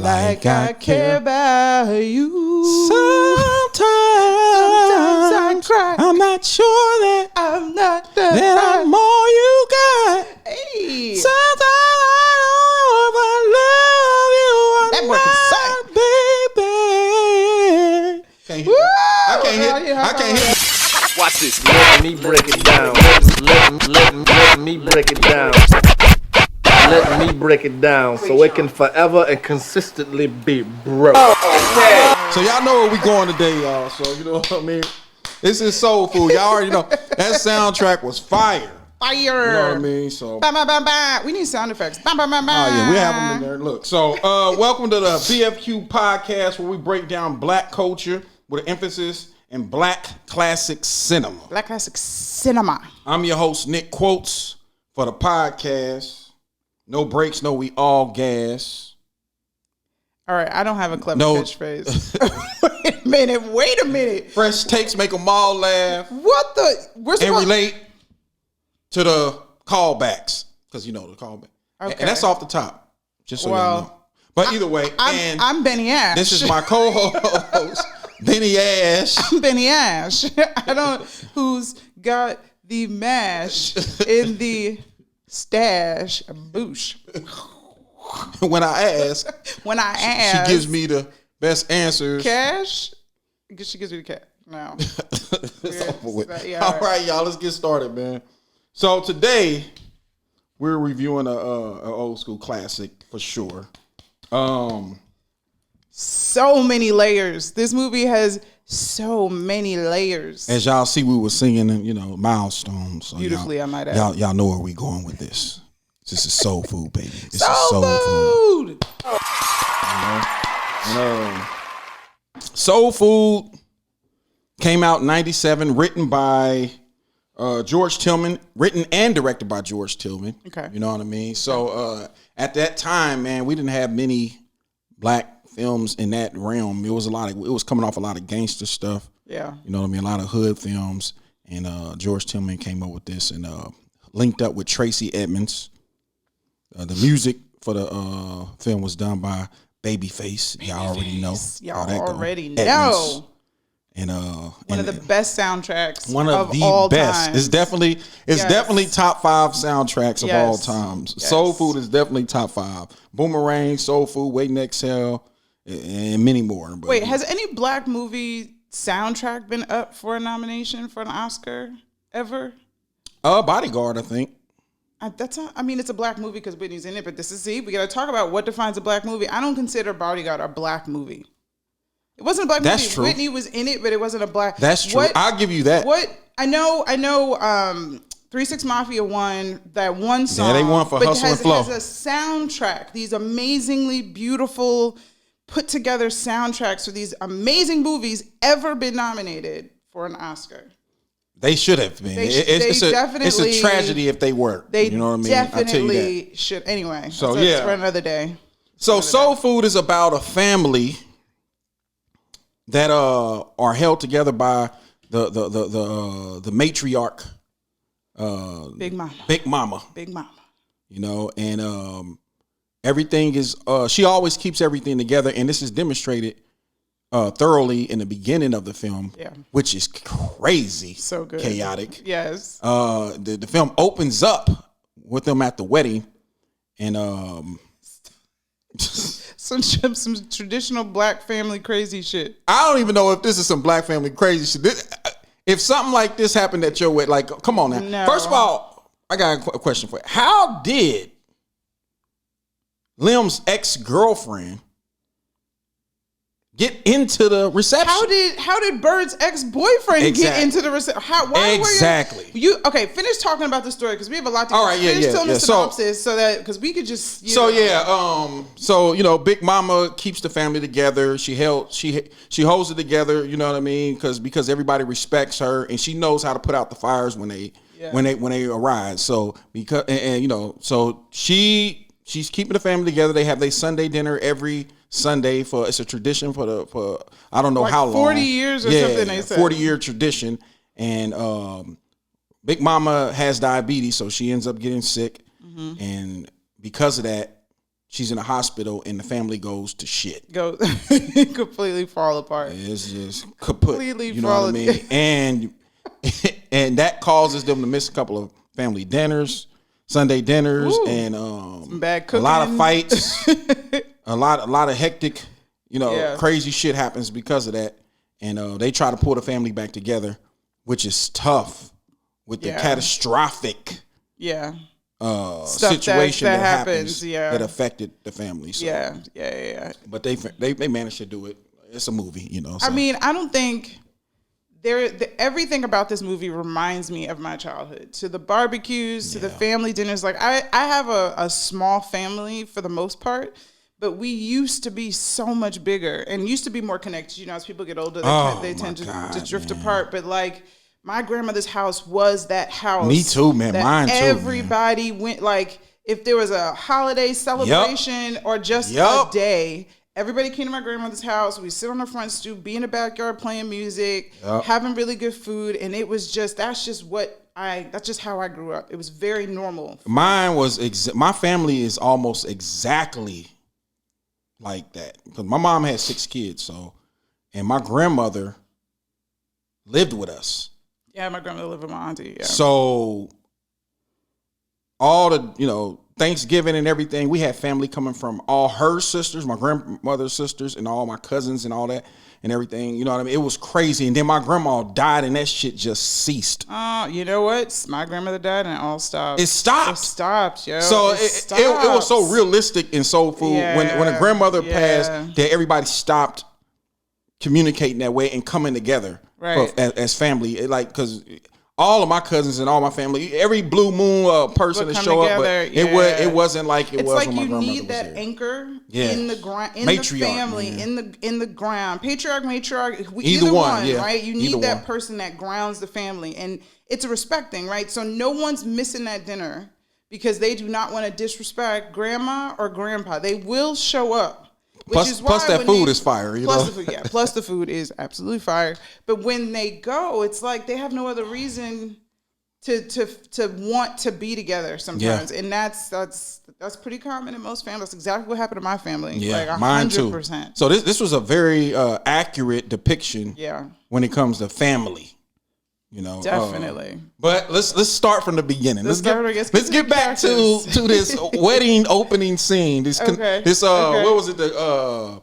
like I care about you. Sometimes I cry. I'm not sure that I'm not that I'm all you got. Hey. Sometimes I don't know if I love you or That boy can not, baby. I can't hit. Watch this. Let me break it down. Let me break it down. Let me break it down so it can forever and consistently be broke. Okay. So y'all know where we going today, y'all. So you know what I mean. This is soul food. Y'all already know that soundtrack was fire. Fire. You know what I mean? So bah, bah, bah, bah. We need sound effects. Bah, bah, bah, bah. oh yeah, we have them in there. Look. So welcome to the BFQ podcast where we break down black culture with an emphasis in black classic cinema. Black classic cinema. I'm your host, Nick Quotes, for the podcast. No breaks, no we all gas. All right, I don't have a clever catchphrase. Wait a minute. Fresh takes make them all laugh. What the? And relate to the callbacks. Because you know the callback. Okay. And that's off the top. Just so you know. But either way. I'm Beny Ash. This is my co-host, Beny Ash. I'm Beny Ash. Who's got the mash in the stash, boosh. When I ask, she gives me the best answers. Cash? She gives me the cash. No. All right, y'all, let's get started, man. So today we're reviewing a old school classic for sure. So many layers. This movie has so many layers. As y'all see, we were singing, milestones. So beautifully, I might add. Y'all know where we going with this. This is soul food, baby. This soul is soul food. Soul Food came out in 97, written by George Tillman, written and directed by George Tillman. Okay. You know what I mean? So at that time, man, we didn't have many black films in that realm. It was coming off a lot of gangster stuff. Yeah. You know what I mean? A lot of hood films. And George Tillman came up with this and linked up with Tracy Edmonds. The music for the film was done by Babyface. Y'all already know. Y'all already know. And one of the best soundtracks. One of the all best. Times. It's definitely top 5 soundtracks of all times. Yes. Soul Food is definitely top 5. Boomerang, Soul Food, Waiting to Exhale, and many more. Wait, has any black movie soundtrack been up for a nomination for an Oscar ever? Bodyguard, I think. It's a black movie because Whitney's in it, but we got to talk about what defines a black movie. I don't consider Bodyguard a black movie. It wasn't a black movie. That's true. Whitney was in it, but it wasn't a black. That's true. I'll give you that. I know 3 6 Mafia won that one song. Yeah, they won for Hustle and Flow. It has a soundtrack. These amazingly beautiful, put together soundtracks for these amazing movies ever been nominated for an Oscar. They should have been. It's a tragedy if they weren't. You know what I mean? Definitely should. Anyway, so that's for another day. So Soul Food is about a family that are held together by the matriarch, Big Mama. You know, and everything is. She always keeps everything together, and this is demonstrated thoroughly in the beginning of the film, which is crazy, so good, chaotic. Yes. The film opens up with them at the wedding, and some traditional black family crazy shit. I don't even know if this is some black family crazy shit. If something like this happened at your wedding, like, come on now. No. First of all, I got a question for you. How did Lim's ex-girlfriend get into the reception? How did Bird's ex-boyfriend get into the reception? Exactly. Okay, finish talking about the story because we have a lot to. All right, finish telling the synopsis so that because we could just. Big Mama keeps the family together. She holds it together. You know what I mean? Because everybody respects her and she knows how to put out the fires when they arise. So she's keeping the family together. They have their Sunday dinner every Sunday it's a tradition for I don't know how long. 40 years or something they said. 40-year tradition. And Big Mama has diabetes, so she ends up getting sick. Mm-hmm. And because of that, she's in a hospital and the family goes to shit. Go completely fall apart. It's just kaput. Completely You know what I mean? And that causes them to miss a couple of family dinners, Sunday dinners, Ooh, and some bad a cooking. lot of fights, a lot of hectic, crazy shit happens because of that. And they try to pull the family back together, which is tough with the catastrophic situation that happens that affected the family. So. Yeah. But they managed to do it. It's a movie, So. I mean, I don't think everything about this movie reminds me of my childhood. To the barbecues, to the family dinners. Like I have a small family for the most part, but we used to be so much bigger and used to be more connected. As people get older, they tend to drift apart. But like my grandmother's house was that house. Me too, man. Mine too. Everybody went, like, if there was a holiday celebration or just a day, everybody came to my grandmother's house. We sit on the front stoop, be in the backyard playing music, having really good food, and it was that's just how I grew up. It was very normal. Mine was my family is almost exactly like that because my mom had 6 kids, and my grandmother lived with us. Yeah, my grandmother lived with my auntie. Yeah. So all the Thanksgiving and everything, we had family coming from all her sisters, my grandmother's sisters, and all my cousins and all that and everything. You know what I mean? It was crazy. And then my grandma died and that shit just ceased. You know what? My grandmother died and it all stopped. It stopped. It stopped, yo. So it was so realistic and soul food. When a grandmother passed, that everybody stopped communicating that way and coming together as family. Because all of my cousins and all my family, every blue moon person to show up, but it wasn't like it was like when my grandmother was there. It's like you need that anchor in the ground, in the family, in the ground. Patriarch, matriarch, either one, right? You need that person that grounds the family, and it's a respecting, right? So no one's missing that dinner because they do not want to disrespect grandma or grandpa. They will show up. Plus that food is fire, Plus the food is absolutely fire. But when they go, it's like they have no other reason to want to be together sometimes, and that's pretty common in most families. That's exactly what happened to my family. Yeah, mine 100%. Too. So this was a very accurate depiction. Yeah. When it comes to family. Definitely. But let's start from the beginning. Let's get back to this wedding opening scene. What was it? The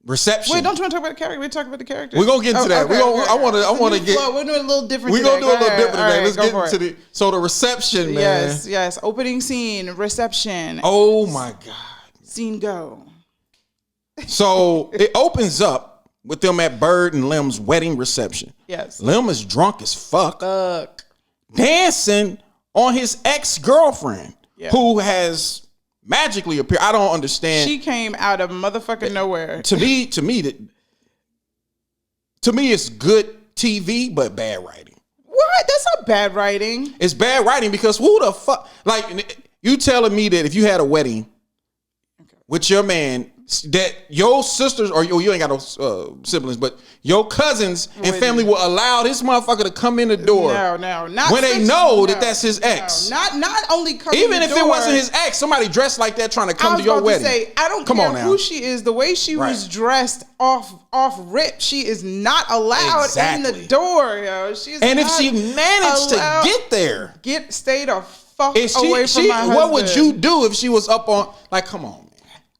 reception. Wait, don't you want to talk about the character? We're talking about the character. We're gonna get into that. I want to get. We're doing a little different. We're gonna do a little different today. Let's get into the reception, man. Yes. Opening scene, reception. Oh my God. Scene go. So it opens up with them at Bird and Lem's wedding reception. Yes. Lem is drunk as fuck. Dancing on his ex-girlfriend, who has magically appeared. I don't understand. She came out of motherfucking nowhere. To me, it's good TV, but bad writing. What? That's not bad writing. It's bad writing because who the fuck? Like, you telling me that if you had a wedding with your man, that your sisters, or you ain't got no siblings, but your cousins and family will allow this motherfucker to come in the door. No, not when they know that that's his ex. Not only come even in the if door, it wasn't his ex, somebody dressed like that trying to come to your wedding. I don't care who she is. The way she was dressed off rip, she is not allowed in the door, yo. And if she managed to get there, stay the fuck away from my husband. What would you do if she was up on? Like, come on.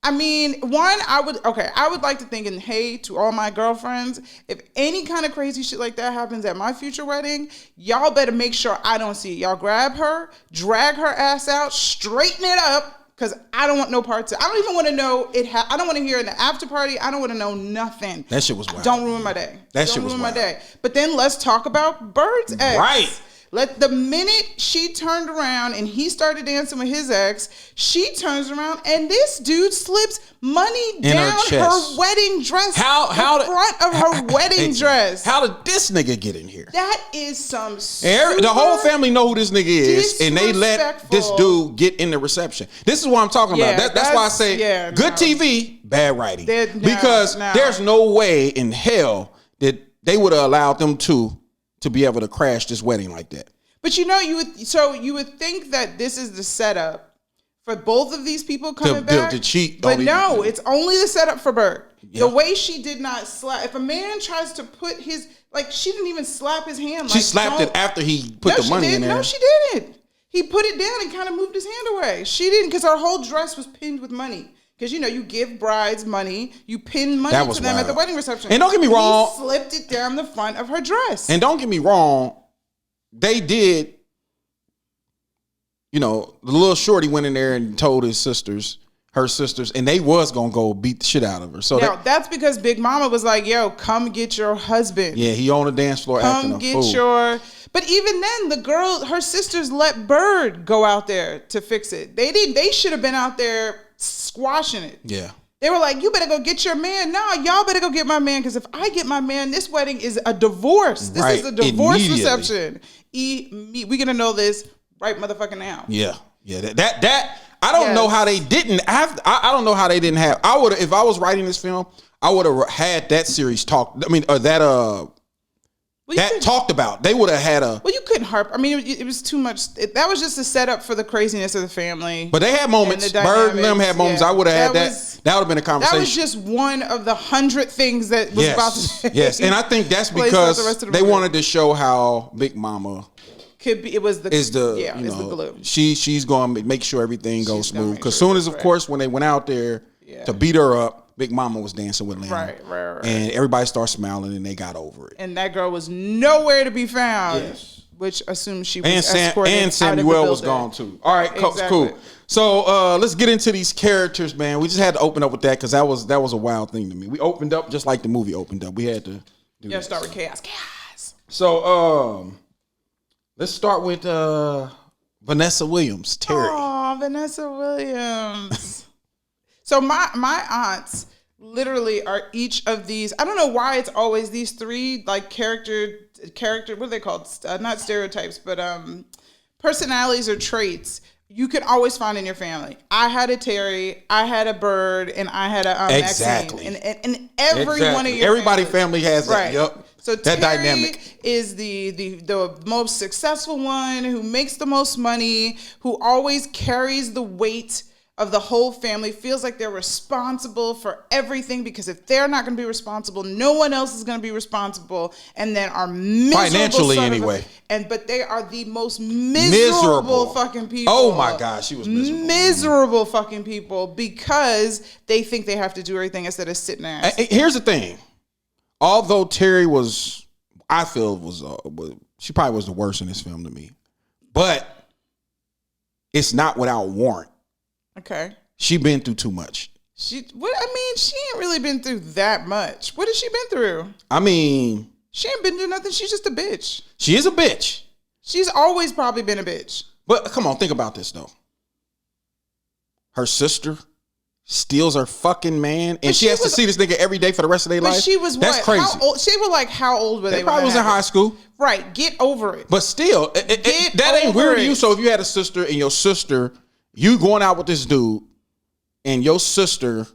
I mean, I would like to think, and hey, to all my girlfriends, if any kind of crazy shit like that happens at my future wedding, y'all better make sure I don't see it. Y'all grab her, drag her ass out, straighten it up, because I don't want no parts of it. I don't even want to know it. I don't want to hear in the after party. I don't want to know nothing. That shit was wild. Don't ruin my day. Don't ruin my day. But then let's talk about Bird's ex. Right. The minute she turned around and he started dancing with his ex, she turns around and this dude slips money down her wedding dress. The front of her wedding dress. How did this nigga get in here? That is some the whole family know who this nigga is, and they let this dude get in the reception. This is what I'm talking about. That's why I say good TV, bad writing. Because there's no way in hell that they would have allowed them to be able to crash this wedding like that. But you would think that this is the setup for both of these people coming back. To cheat. But no, it's only the setup for Bird. Yeah. The way she did not slap. If a man tries to put his, like, she didn't even slap his hand. She slapped it after he put the money in there. No, she didn't. He put it down and kind of moved his hand away. She didn't, because her whole dress was pinned with money. Because, you know, you give brides money, you pin money to them at the wedding reception. And don't get me wrong. He slipped it down the front of her dress. And don't get me wrong. They did, you know, the little shorty went in there and told her sisters, and they was going to go beat the shit out of her. So that's because Big Mama was like, yo, come get your husband. Yeah, he on the dance floor acting a fool. But even then, her sisters let Bird go out there to fix it. They should have been out there squashing it. Yeah. They were like, you better go get your man. Nah, y'all better go get my man, because if I get my man, this wedding is a divorce. This is a divorce reception. We gonna know this right motherfucking now. Yeah. That I don't know how they didn't have. I don't know how they didn't have. I would, if I was writing this film, I would have had that series talk. I mean, talked about. They would have had a. Well, you couldn't harp. I mean, it was too much. That was just a setup for the craziness of the family. But they had moments. Bird and them had moments. I would have had that. That would have been a conversation. That was just one of the 100 things that was about to. Yes, and I think that's because they wanted to show how Big Mama. Could be. It was the. Is the the glue. She's going to make sure everything goes smooth. Because soon as, of course, when they went out there to beat her up, Big Mama was dancing with Lynn. Right. And everybody started smiling, and they got over it. And that girl was nowhere to be found. Yes. Which assumes she was escorted and Samuel was gone too. All right, cool. So let's get into these characters, man. We just had to open up with that because that was a wild thing to me. We opened up just like the movie opened up. We had to do that. Start with chaos. So let's start with Vanessa Williams, Terry. Oh, Vanessa Williams. So my aunts literally are each of these. I don't know why it's always these three like character. What are they called? Not stereotypes, but personalities or traits you can always find in your family. I had a Terry, I had a Bird, and I had a exactly. Maxine. And every one of your everybody family has that. Yep. So that Terry dynamic is the most successful one, who makes the most money, who always carries the weight of the whole family, feels like they're responsible for everything, because if they're not going to be responsible, no one else is going to be responsible, and then are miserable financially anyway. But they are the most miserable fucking people. Oh my gosh, she was miserable. Miserable fucking people, because they think they have to do everything instead of sitting there. Here's the thing. Although Terry I feel she probably was the worst in this film to me, but it's not without warrant. Okay. She been through too much. She ain't really been through that much. What has she been through? I mean, she ain't been through nothing. She's just a bitch. She is a bitch. She's always probably been a bitch. But come on, think about this though. Her sister steals her fucking man, and she has to see this nigga every day for the rest of their life. She was That's crazy. How old were they? They probably was in high school. Right. Get over it. But still, that ain't weird to you. So if you had a sister and your sister, you going out with this dude, and your sister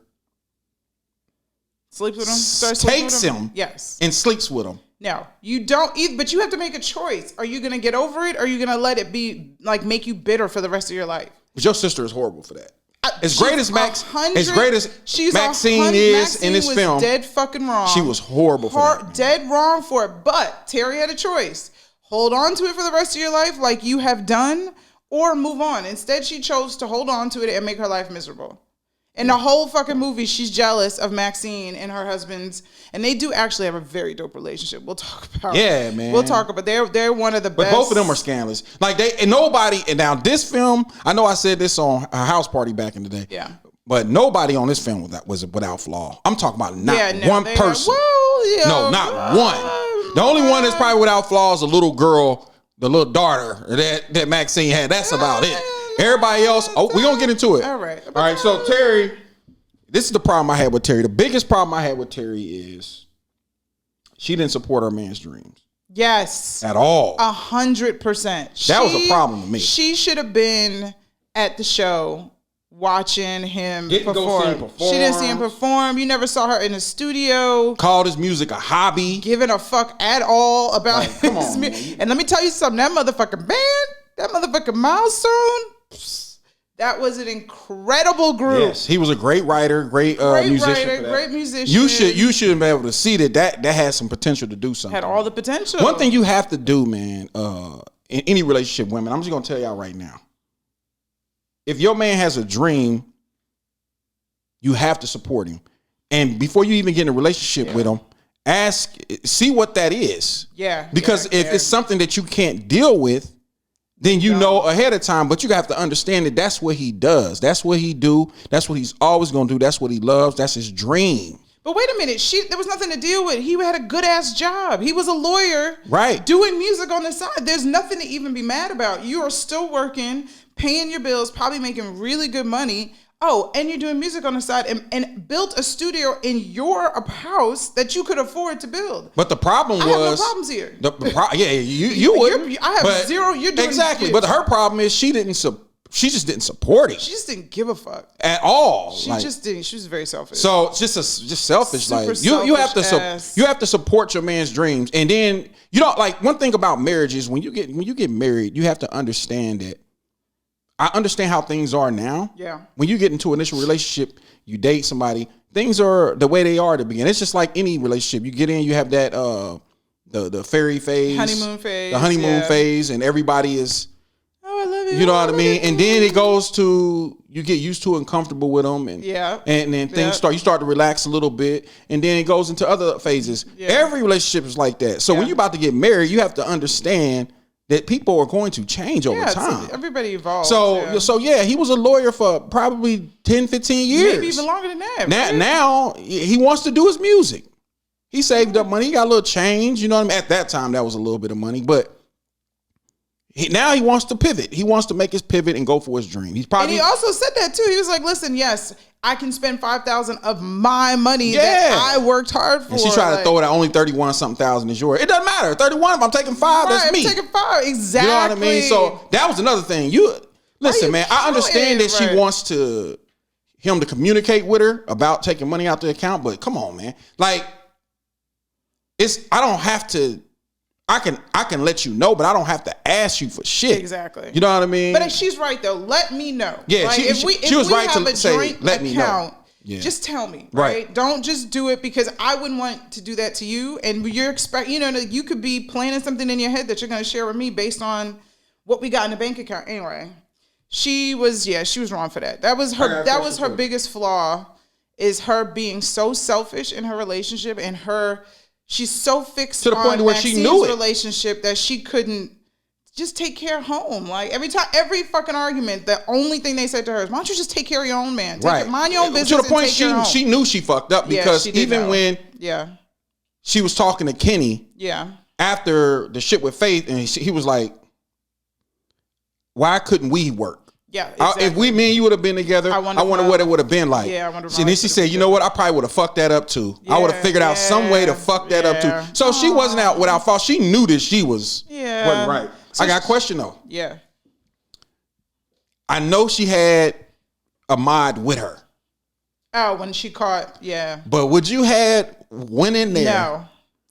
sleeps with him, takes him, yes, and sleeps with him. No, you don't. But you have to make a choice. Are you going to get over it, or are you going to let it be like make you bitter for the rest of your life? But your sister is horrible for that. As great as Maxine is in this film, dead fucking wrong. She was horrible for that. Dead wrong for it. But Terry had a choice: hold on to it for the rest of your life, like you have done, or move on. Instead, she chose to hold on to it and make her life miserable. In the whole fucking movie, she's jealous of Maxine and her husband's, and they do actually have a very dope relationship. We'll talk about. Yeah, man. We'll talk about. They're one of the best. But both of them are scandalous. Like and now this film, I know I said this on a house party back in the day. Yeah. But nobody on this film was without flaw. I'm talking about one person. Not one. The only one that's probably without flaw is the little girl, the little daughter that Maxine had. That's about it. Everybody else, we're going to get into it. All right. So Terry, this is the problem I had with Terry. The biggest problem I had with Terry is she didn't support her man's dreams. Yes. At all. 100%. That was a problem to me. She should have been at the show watching him perform. She didn't see him perform. You never saw her in the studio. Called his music a hobby. Giving a fuck at all about come on, man. And let me tell you something. That motherfucking band, that motherfucking Milestone, That was an incredible group. Yes, he was a great writer, great musician. Great musician. You should be able to see that had some potential to do something. Had all the potential. One thing you have to do, man, in any relationship, women, I'm just gonna tell y'all right now. If your man has a dream, you have to support him. And before you even get in a relationship with him, see what that is. Yeah. Because if it's something that you can't deal with, then you know ahead of time, but you have to understand that that's what he does. That's what he do. That's what he's always going to do. That's what he loves. That's his dream. But wait a minute. There was nothing to deal with. He had a good ass job. He was a lawyer. Right. Doing music on the side. There's nothing to even be mad about. You are still working, paying your bills, probably making really good money. Oh, and you're doing music on the side and built a studio in your house that you could afford to build. But the problem was... I have no problems here. You would. I have zero. You're doing... Exactly. But her problem is she just didn't support it. She just didn't give a fuck. At all. She just didn't. She was very selfish. So it's just selfish. Super like you have to support your man's dreams. And then, one thing about marriage is when you get married, you have to understand that I understand how things are now. Yeah. When you get into an initial relationship, you date somebody, things are the way they are at the beginning. It's just like any relationship. You get in, you have that the fairy phase. Honeymoon phase. The honeymoon phase, and everybody is, oh, I love it. you know what I mean? And then it goes to, you get used to and comfortable with them, and then things you start to relax a little bit, and then it goes into other phases. Yeah. Every relationship is like that. So when you're about to get married, you have to understand that people are going to change over time. Everybody evolves. So he was a lawyer for probably 10, 15 years. Maybe even longer than that. Now he wants to do his music. He saved up money. He got a little change. You know what I mean? At that time, that was a little bit of money. But now he wants to pivot. He wants to make his pivot and go for his dream. And he also said that too. He was like, listen, yes, I can spend $5,000 of my money that I worked hard for. And she tried to throw it at only 31-something thousand is yours. It doesn't matter. 31, if I'm taking 5, that's me. I'm taking 5, exactly. You know what I mean? So that was another thing. Listen, man, I understand that she wants him to communicate with her about taking money out the account, but come on, man. Like, I don't have to. I can let you know, but I don't have to ask you for shit. Exactly. You know what I mean? But she's right though. Let me know. Yeah, like, she was right to say, let me know. Yeah. Just tell me, right? Don't just do it because I wouldn't want to do that to you. And you're you could be planning something in your head that you're going to share with me based on what we got in the bank account. Anyway, she was wrong for that. That was her biggest flaw, is her being so selfish in her relationship, and she's so fixed to the point where she knew relationship that she couldn't just take care of home. Like every fucking argument, the only thing they said to her is, "Why don't you just take care of your own man? Mind your own business." To the point she knew she fucked up because even when she was talking to Kenny, after the shit with Faith, and he was like, "Why couldn't we work?" Yeah, exactly. If me and you would have been together, I wonder what it would have been like. Yeah, I wonder. And then she said, "You know what? I probably would have fucked that up too. I would have figured out some way to fuck that up too." So she wasn't out without fault. She knew that she wasn't right. So I got a question though. Yeah. I know she had Ahmad with her. Oh, when she caught, But would you went in there? No.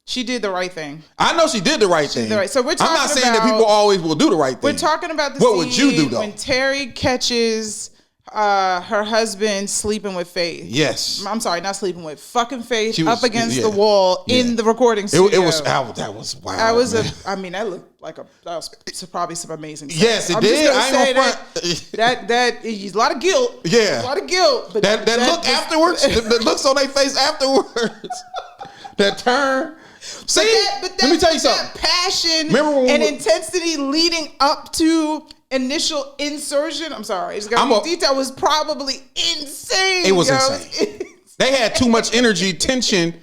She did the right thing. I know she did the right thing. So we're talking I'm not saying that people always will do the right thing. We're talking about the what would you do though? When Terry catches her husband sleeping with Faith. Yes. I'm sorry, not sleeping with, fucking Faith up against the wall in the recording studio. That was wild. That was that looked like that was probably some amazing stuff. Yes, it did. I ain't gonna that is a lot of guilt. Yeah. A lot of guilt. But that look afterwards, the looks on their face afterwards. That turn. See, let me tell you something. That passion and intensity leading up to initial insertion. I'm sorry, it's got detail was probably insane. It was insane. They had too much energy,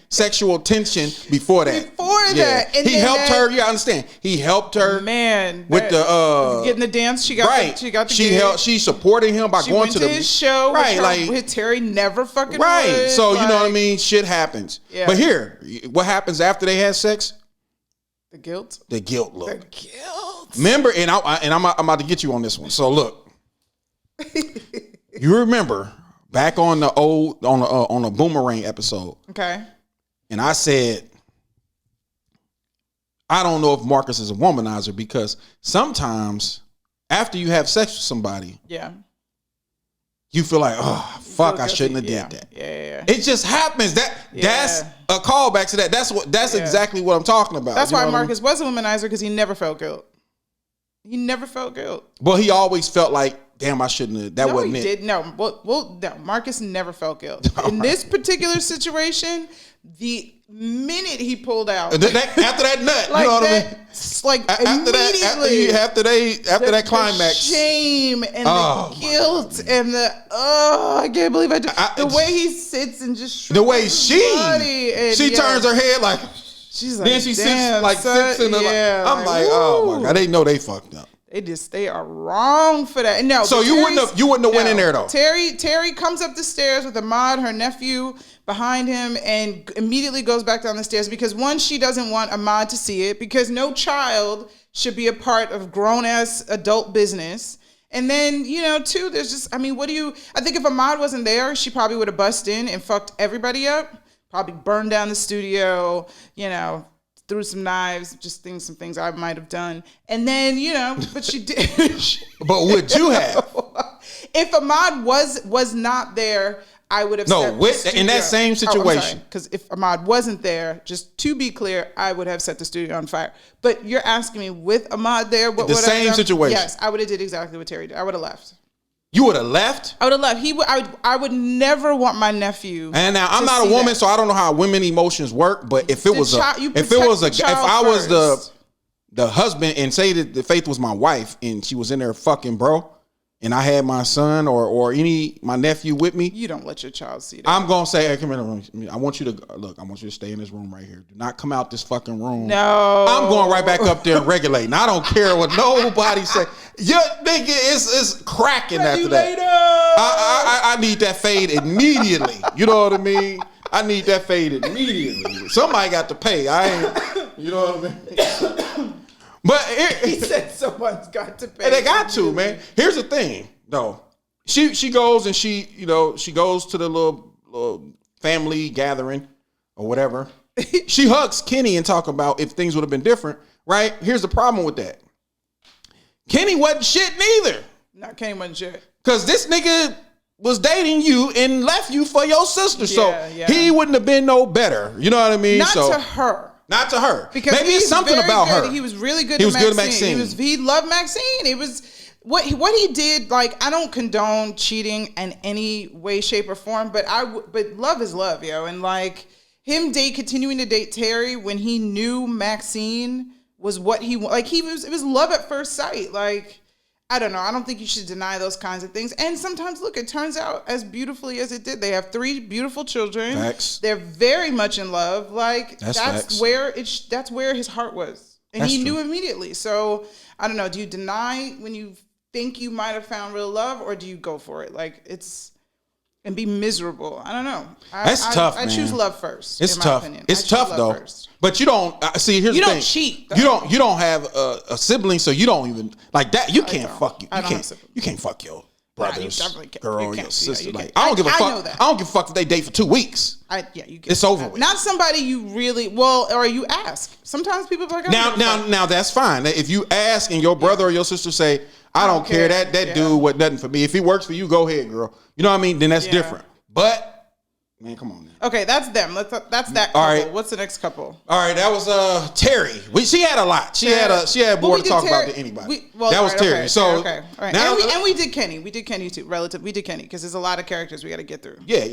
sexual tension before that. And he helped her. You understand? He helped her. Man, with the getting the dance. She got. She got the. She supported him by going to his show. Right, with Terry never fucking. Right. Would, so you know what I mean. Shit happens. Yeah. But here, what happens after they had sex? The guilt. The guilt look. The guilt. Remember, I'm about to get you on this one. So look, you remember. Back on the on a Boomerang episode. Okay. And I said, I don't know if Marcus is a womanizer because sometimes after you have sex with somebody, you feel like, oh fuck, I shouldn't have did that. Yeah. It just happens. That's a callback to that. That's exactly what I'm talking about. That's why Marcus was a womanizer, because he never felt guilt. He never felt guilt. Well, he always felt like, damn, I shouldn't have. That wasn't it. Did. No, no. Marcus never felt guilt. In this particular situation, the minute he pulled out, after that nut, like you know what I mean? Like immediately, after that climax, shame and the guilt and the I can't believe I did. The way he sits and just the way she turns her head like. She's like, then she sits in the. I'm like, oh my god, they know they fucked up. They are wrong for that. No, so you wouldn't have went in there though. Terry comes up the stairs with Ahmad, her nephew, behind him, and immediately goes back down the stairs because one, she doesn't want Ahmad to see it because no child should be a part of grown ass adult business. And then, two, there's just, I think if Ahmad wasn't there, she probably would have bust in and fucked everybody up. Probably burned down the studio, threw some knives, just some things I might have done. And then, but she did. But would you have? If Ahmad was not there, I would have in that same situation. Because if Ahmad wasn't there, just to be clear, I would have set the studio on fire. But you're asking me with Ahmad there, what would I have done? The same situation. Yes, I would have did exactly what Terry did. I would have left. You would have left? I would have left. I would never want my nephew. And now I'm not a woman, so I don't know how women emotions work. But if I was the husband and say that Faith was my wife and she was in there fucking bro, and I had my son or my nephew with me, you don't let your child see that. I'm gonna say, hey, come in the room. I want you to stay in this room right here. Do not come out this fucking room. No, I'm going right back up there and regulating. I don't care what nobody say. Your nigga is cracking after that. I need that fade immediately. You know what I mean? I need that fade immediately. Somebody got to pay. I ain't. You know what I mean? But he said someone's got to pay. And they got to, man. Here's the thing, though. She goes and she goes to the little family gathering or whatever. She hugs Kenny and talk about if things would have been different, right? Here's the problem with that. Kenny wasn't shit neither. No, Kenny wasn't shit. Because this nigga was dating you and left you for your sister. He wouldn't have been no better. You know what I mean? Not to her. Not to her. Because maybe it's something about her. He was really good at Maxine. He loved Maxine. It was what he did. Like, I don't condone cheating in any way, shape, or form, but love is love, yo. And like him continuing to date Terry when he knew Maxine was what he like. It was love at first sight. Like, I don't know. I don't think you should deny those kinds of things. And sometimes, look, it turns out as beautifully as it did. They have 3 beautiful children. Facts. They're very much in love. Like, that's where his heart was. And he knew immediately. So, I don't know. Do you deny when you think you might have found real love, or do you go for it? Like, and be miserable. I don't know. That's tough, man. I choose love first. It's tough. It's tough though. First. But you don't see. Here's the thing. Cheat. Though. You don't have a sibling, so you don't even like that. You can't fuck you. You can't fuck your brothers, girl, or your sister. Like, I don't give a fuck. I don't give a fuck if they date for 2 weeks. It's over with. Not somebody you really or you ask. Sometimes people are like, now that's fine. If you ask and your brother or your sister say, I don't care. That dude was nothing for me. If he works for you, go ahead, girl. You know what I mean? Then that's different. But man, come on, man. Okay, that's them. That's that couple. All right. What's the next couple? All right, that was Terry. She had a lot. She had more to talk about than anybody. That was Terry. Okay, so okay. All right. Now, and we did Kenny. We did Kenny too. We did Kenny because there's a lot of characters we got to get through. Yeah.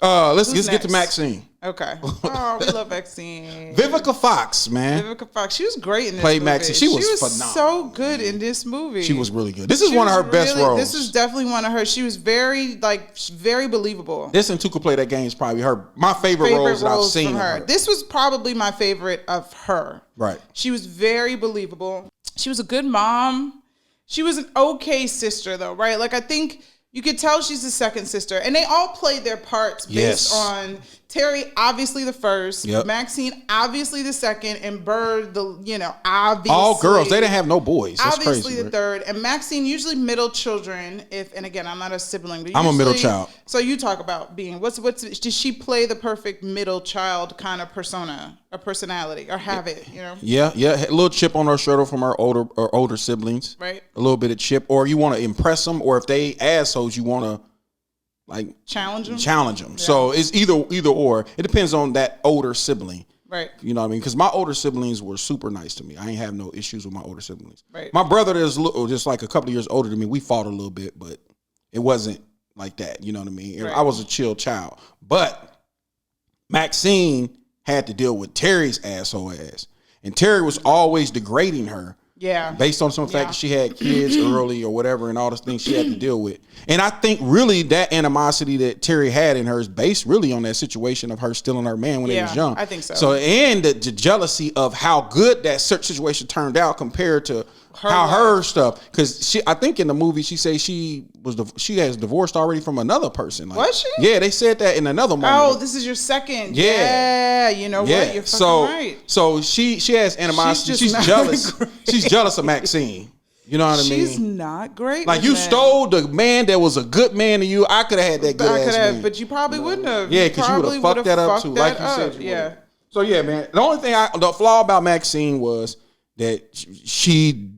Let's get to Maxine. Okay. Oh, we love Maxine. Vivica Fox, man. Vivica Fox. She was great in this movie. Maxine. She was phenomenal. So good in this movie. She was really good. This is one of her best roles. This is definitely one of her. She was very believable. This and Two Could Play That Game is probably my favorite roles that I've seen from her. This was probably my favorite of her. Right. She was very believable. She was a good mom. She was an okay sister though, right? Like, I think you could tell she's the second sister. And they all played their parts based on Terry, obviously the first, Maxine, obviously the second, and Bird, obviously. All girls. They didn't have no boys. That's obviously crazy, the third. And Maxine, usually middle children, and again, I'm not a sibling, but I'm a middle child. So you talk about being, did she play the perfect middle child kind of persona, or personality, or have it, Yeah. A little chip on her shoulder from her older siblings. Right. A little bit of chip, or you want to impress them, or if they assholes, you want to like challenge them. Yeah. So it's either or. It depends on that older sibling. Right. You know what I mean? Because my older siblings were super nice to me. I ain't have no issues with my older siblings. Right. My brother is just like a couple of years older than me. We fought a little bit, but it wasn't like that. You know what I mean? Right. I was a chill child. But Maxine had to deal with Terry's asshole ass. And Terry was always degrading her. Yeah. Based on some fact that she had kids early or whatever and all the things she had to deal with. And I think really that animosity that Terry had in her is based really on that situation of her stealing her man when they was young. I think so. So, and the jealousy of how good that situation turned out compared to her stuff. Because I think in the movie she says she has divorced already from another person. Like, was she? Yeah, they said that in another moment. Oh, this is your second. Yeah, you know what? You're fucking right. So she has animosity. She's jealous. She's jealous of Maxine. You know what I mean? She's not great. Like you stole the man that was a good man to you. I could have had that good ass man. But you probably wouldn't have. Yeah, because you would have fucked that up too. Like you said, yeah. So yeah, man. The only thing the flaw about Maxine was that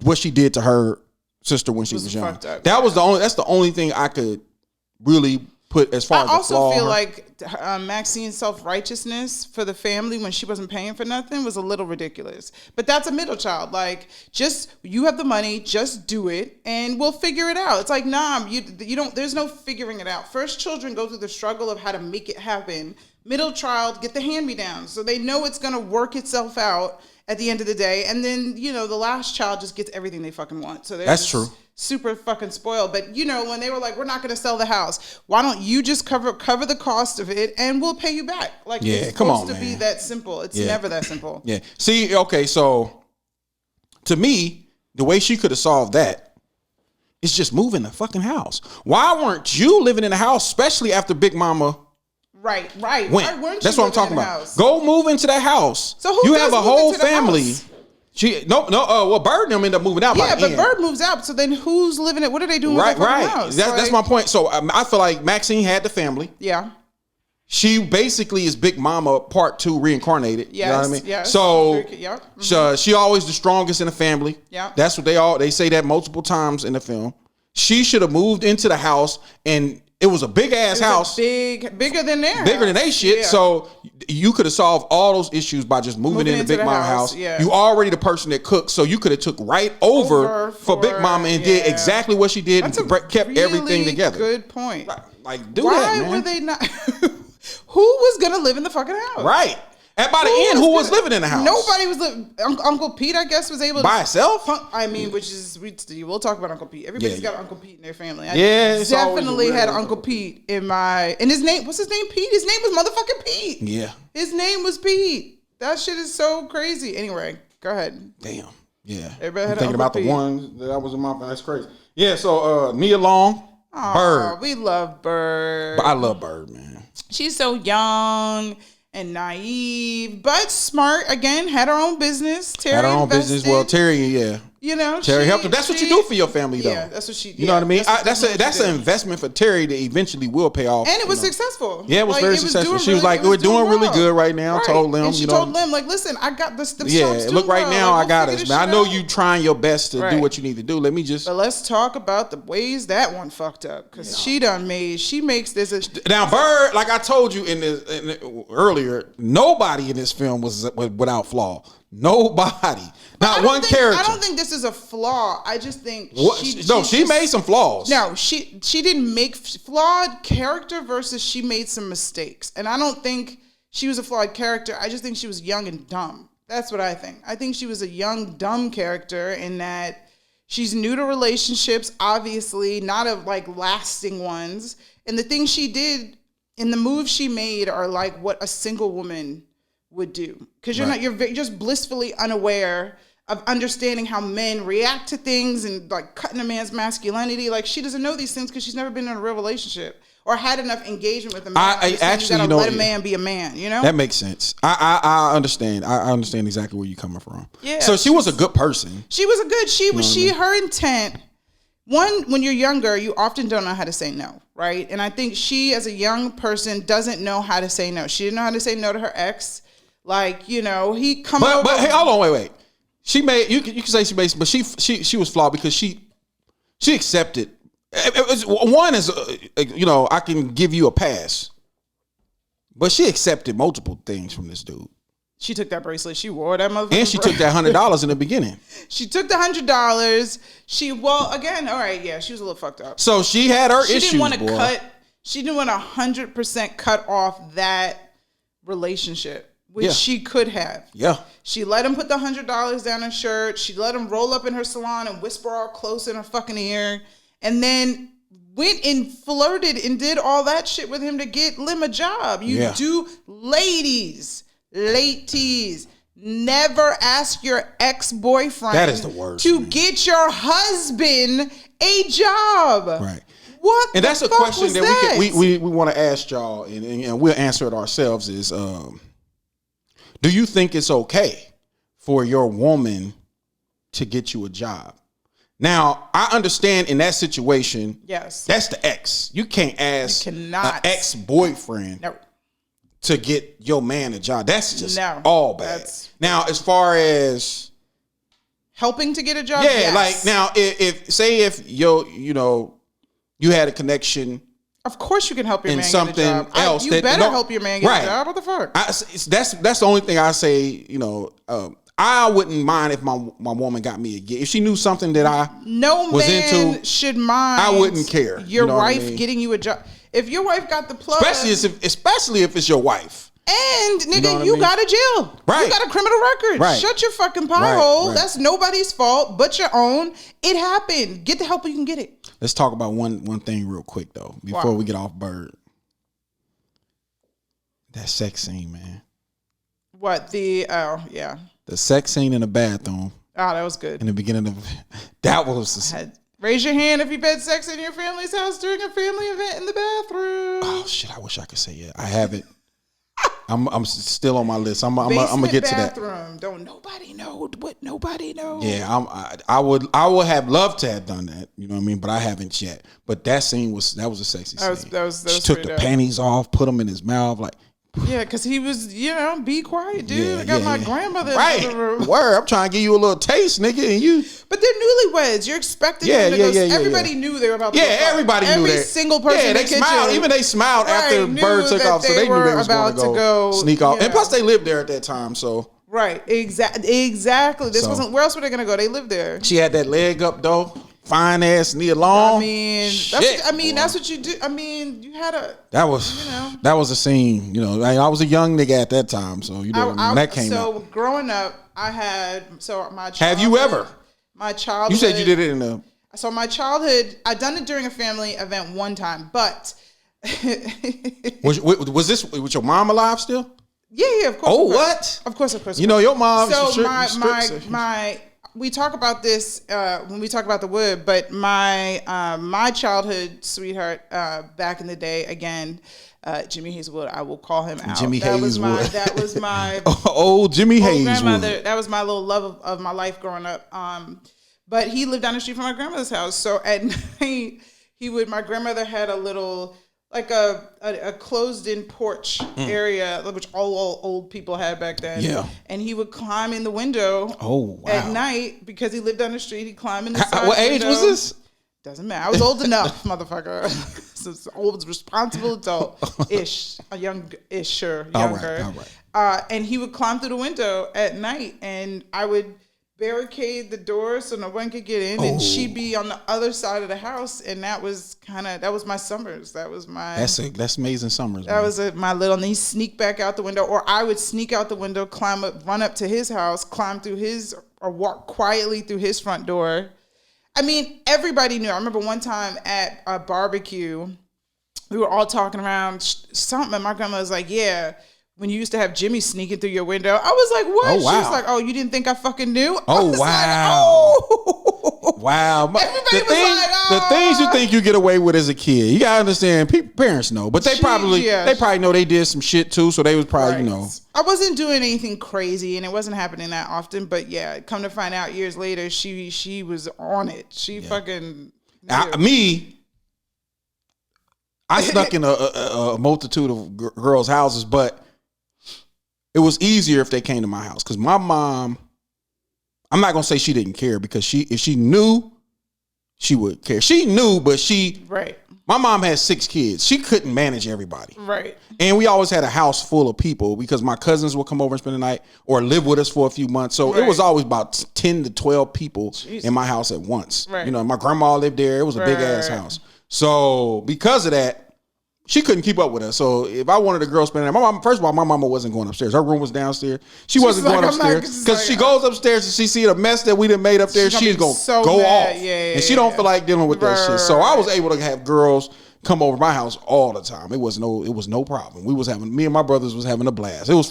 what she did to her sister when she was young. That's the only thing I could really put as far as the flaw. I also feel like Maxine's self-righteousness for the family when she wasn't paying for nothing was a little ridiculous. But that's a middle child. Like, just, you have the money, just do it, and we'll figure it out. It's like, nah, you don't, there's no figuring it out. First children go through the struggle of how to make it happen. Middle child get the hand-me-downs. So they know it's going to work itself out at the end of the day. And then, the last child just gets everything they fucking want. So that's true. Super fucking spoiled. But when they were like, we're not going to sell the house, why don't you just cover the cost of it and we'll pay you back? Like, it's supposed to be that simple. It's never that simple. Yeah. See, okay, so to me, the way she could have solved that is just move in the fucking house. Why weren't you living in the house, especially after Big Mama went? That's what I'm talking about. Go move into that house. So who have a whole family. Well, Bird and them end up moving out. Yeah, but Bird moves out. So then who's living it? What are they doing with their house? That's my point. So I feel like Maxine had the family. Yeah. She basically is Big Mama Part 2 reincarnated. Yes, you know what I mean? Yes. So she always the strongest in the family. Yeah. That's what they say that multiple times in the film. She should have moved into the house, and it was a big ass house. Bigger than their Bigger than they shit. Yeah. So you could have solved all those issues by just moving into Big Mama house. Yeah. You already the person that cooks, so you could have took right over for Big Mama and did exactly what she did. That's and kept really everything together. Good point. Like do that, man. Why were they not? Who was gonna live in the fucking house? Right. And by the end, who was living in the house? Nobody was living. Uncle Pete, I guess, was able to by himself. I mean, which is we'll talk about Uncle Pete. Everybody's got Uncle Pete in their family. I definitely had Uncle Pete in my. And his name, what's his name? Pete. His name was motherfucking Pete. Yeah. His name was Pete. That shit is so crazy. Anyway, go ahead. Damn. Yeah. Everybody had thinking about Pete. The ones that was in my. That's crazy. Yeah. So Nia Long, Bird. We love Bird. I love Bird, man. She's so young and naive, but smart. Again, had her own business. Terry had her own business. Well, Terry, yeah. Terry helped her. That's what you do for your family, though. Yeah, that's what she did. You know what I mean? That's an investment for Terry that eventually will pay off. And it was successful. Yeah, it was very successful. She was like, we're doing really good right now. Right. Told them, and she told them, like, listen, I got this. Look, right now, I got us, man. I know you trying your best to do what you need to do. Let me just. But let's talk about the ways that one fucked up, because she makes this. Now, Bird, like I told you earlier, nobody in this film was without flaw. Nobody. Not one character. I don't think this is a flaw. I just think she made some flaws. No, she didn't make flawed character versus she made some mistakes. And I don't think she was a flawed character. I just think she was young and dumb. That's what I think. I think she was a young, dumb character in that she's new to relationships, obviously, not of like lasting ones. And the things she did and the moves she made are like what a single woman would do, because you're just blissfully unaware of understanding how men react to things and like cutting a man's masculinity. Like, she doesn't know these things because she's never been in a real relationship or had enough engagement with a man. I actually, you gotta let a man be a man. That makes sense. I understand. I understand exactly where you're coming from. Yeah. So she was a good person. She was a good. Her intent. One, when you're younger, you often don't know how to say no, right? And I think she, as a young person, doesn't know how to say no. She didn't know how to say no to her ex. Like, he come over. But hey, hold on, wait. She made you can say she made, but she was flawed because she accepted One is, I can give you a pass. But she accepted multiple things from this dude. She took that bracelet. She wore that motherfucker. And she took that $100 in the beginning. She took the $100. She was a little fucked up. So she had her issues, She didn't want to 100% cut off that relationship, which she could have. Yeah. She let him put the $100 down her shirt. She let him roll up in her salon and whisper all close in her fucking ear. And then went and flirted and did all that shit with him to get Lim a job. Ladies, never ask your ex-boyfriend that is the worst, to get your husband a job. Right. What? And that's a question that we want to ask y'all, and we'll answer it ourselves. Is do you think it's okay for your woman to get you a job? Now, I understand in that situation, yes, that's the ex. You can't ask an ex-boyfriend to get your man a job. That's just all bad. Now, as far as helping to get a job, like now, if you had a connection. Of course, you can help your man something get a job. Else. You better help your man get a job. What the fuck? That's the only thing I say. I wouldn't mind if my woman got me a gig. If she knew something that I was into, should mind. I wouldn't care. Your wife getting you a job. If your wife got the plug, especially if it's your wife. And nigga, you got a jail. Right. You got a criminal record. Right. Shut your fucking pie hole. That's nobody's fault but your own. It happened. Get the help you can get it. Let's talk about one thing real quick though, before we get off Bird. That sex scene, man. What the the sex scene in the bathroom. Oh, that was good. In the beginning of that was. Raise your hand if you've had sex in your family's house during a family event in the bathroom. Oh shit! I wish I could say I haven't. I'm still on my list. I'm gonna get to that. Bathroom. Don't nobody know what nobody knows. Yeah, I would have loved to have done that. You know what I mean? But I haven't yet. But that scene was a sexy scene. That was she took the panties off, put them in his mouth, like. Yeah, because he was, be quiet, dude. I got my grandmother in the room. Word, I'm trying to give you a little taste, nigga, and you. But they're newlyweds. You're expecting them to go. Everybody knew they were about to go. Everybody knew that. Every single person in the kitchen. Smiled. Even they smiled after Bird took off, so they knew they was about to go sneak off. And plus, they lived there at that time, so. Right, exactly. This wasn't. Where else were they gonna go? They lived there. She had that leg up though. Fine ass, knee long. I mean, that's what you do. I mean, you had a. That was a scene. I was a young nigga at that time, so when that came out. So growing up, I had my childhood. Have you ever? My childhood. You said you did it in a. So my childhood, I done it during a family event one time, but. was this with your mom alive still? Yeah, of course. Oh, what? Of course. Your mom. So we talk about this when we talk about the wood, but my childhood sweetheart back in the day, again, Jimmy Hazelwood, I will call him out. Jimmy Hazelwood. That was my old Jimmy Hazelwood. Grandmother. That was my little love of my life growing up. But he lived down the street from my grandmother's house, so at night my grandmother had a little. Like a closed-in porch area, which all old people had back then. Yeah. And he would climb in the window at night because he lived down the street. He'd climb in the side What age was this? Doesn't matter. I was old enough, motherfucker. So old, responsible adult-ish, a young-ish, sure, younger. All right. And he would climb through the window at night, and I would barricade the door so no one could get in, and she'd be on the other side of the house, and that was my summers. That was my that's amazing summers. That was my little. And he sneak back out the window, or I would sneak out the window, climb up, run up to his house, climb through his, or walk quietly through his front door. I mean, everybody knew. I remember one time at a barbecue, we were all talking around something, and my grandma was like, "Yeah, when you used to have Jimmy sneaking through your window." I was like, what? Oh, wow. She was like, oh, you didn't think I fucking knew? Oh, wow. Wow. Everybody the things you think you get away with as a kid, you gotta understand, parents know, but they probably know they did some shit too, so they was probably, I wasn't doing anything crazy, and it wasn't happening that often, but yeah, come to find out years later, she was on it. She fucking knew. I snuck in a multitude of girls' houses, but it was easier if they came to my house, because my mom, I'm not gonna say she didn't care, because if she knew she would care. She knew, but she right. My mom had 6 kids. She couldn't manage everybody. Right. And we always had a house full of people because my cousins would come over and spend the night or live with us for a few months. So it was always about 10 to 12 people in my house at once. Right. You know, my grandma lived there. It was a big ass house. So because of that, she couldn't keep up with us. So if I wanted a girl spending my mom, first of all, my mama wasn't going upstairs. Her room was downstairs. She's wasn't going upstairs because she goes upstairs and she see the mess that we done made up there. She's going to go off. And she don't feel like dealing with that shit. So I was able to have girls come over my house all the time. It was no problem. Me and my brothers was having a blast. It was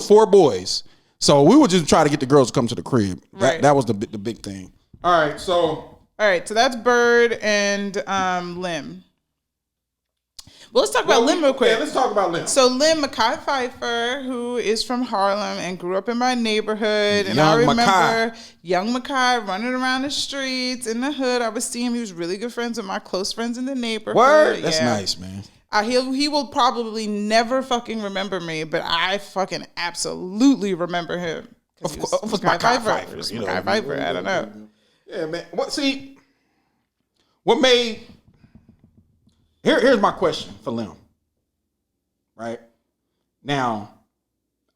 4 boys. So we would just try to get the girls to come to the crib. That was the big thing. All right, so that's Bird and Lim. Well, let's talk about Lim real quick. Yeah, let's talk about Lim. So Lim, Mekhi Phifer, who is from Harlem and grew up in my neighborhood. And I remember young Mekhi running around the streets in the hood. I would see him. He was really good friends with my close friends in the neighborhood. Word? That's nice, man. He will probably never fucking remember me, but I fucking absolutely remember him. Of course, Mekhi Phifer. Mekhi Phifer. I don't know. Yeah, man. What made... Here's my question for Lim. Right? Now,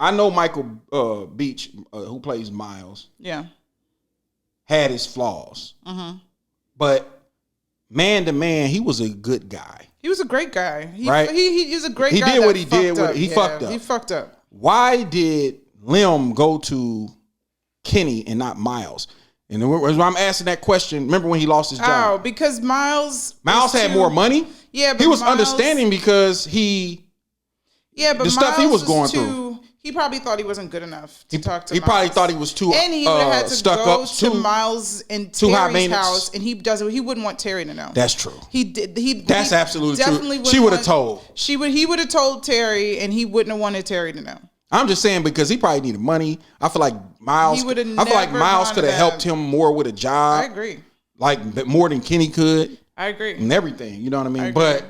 I know Michael Beach, who plays Miles, had his flaws. Mm-hmm. But man to man, he was a good guy. He was a great guy. Right? He was a great guy. He did what he did. He fucked up. He fucked up. Why did Lim go to Kenny and not Miles? And I'm asking that question. Remember when he lost his job? Oh, because Miles had more money? Yeah, but he was understanding because but the stuff he was going through. He probably thought he wasn't good enough to talk to Miles. He probably thought he was too and he would have had to stuck go up to Miles and Terry's house, and he wouldn't want Terry to know. That's true. That's absolutely true. She would have told. He would have told Terry, and he wouldn't have wanted Terry to know. I'm just saying because he probably needed money. I feel like Miles could have helped him more with a job. I agree. Like more than Kenny could. I agree. And everything, you know what I mean? But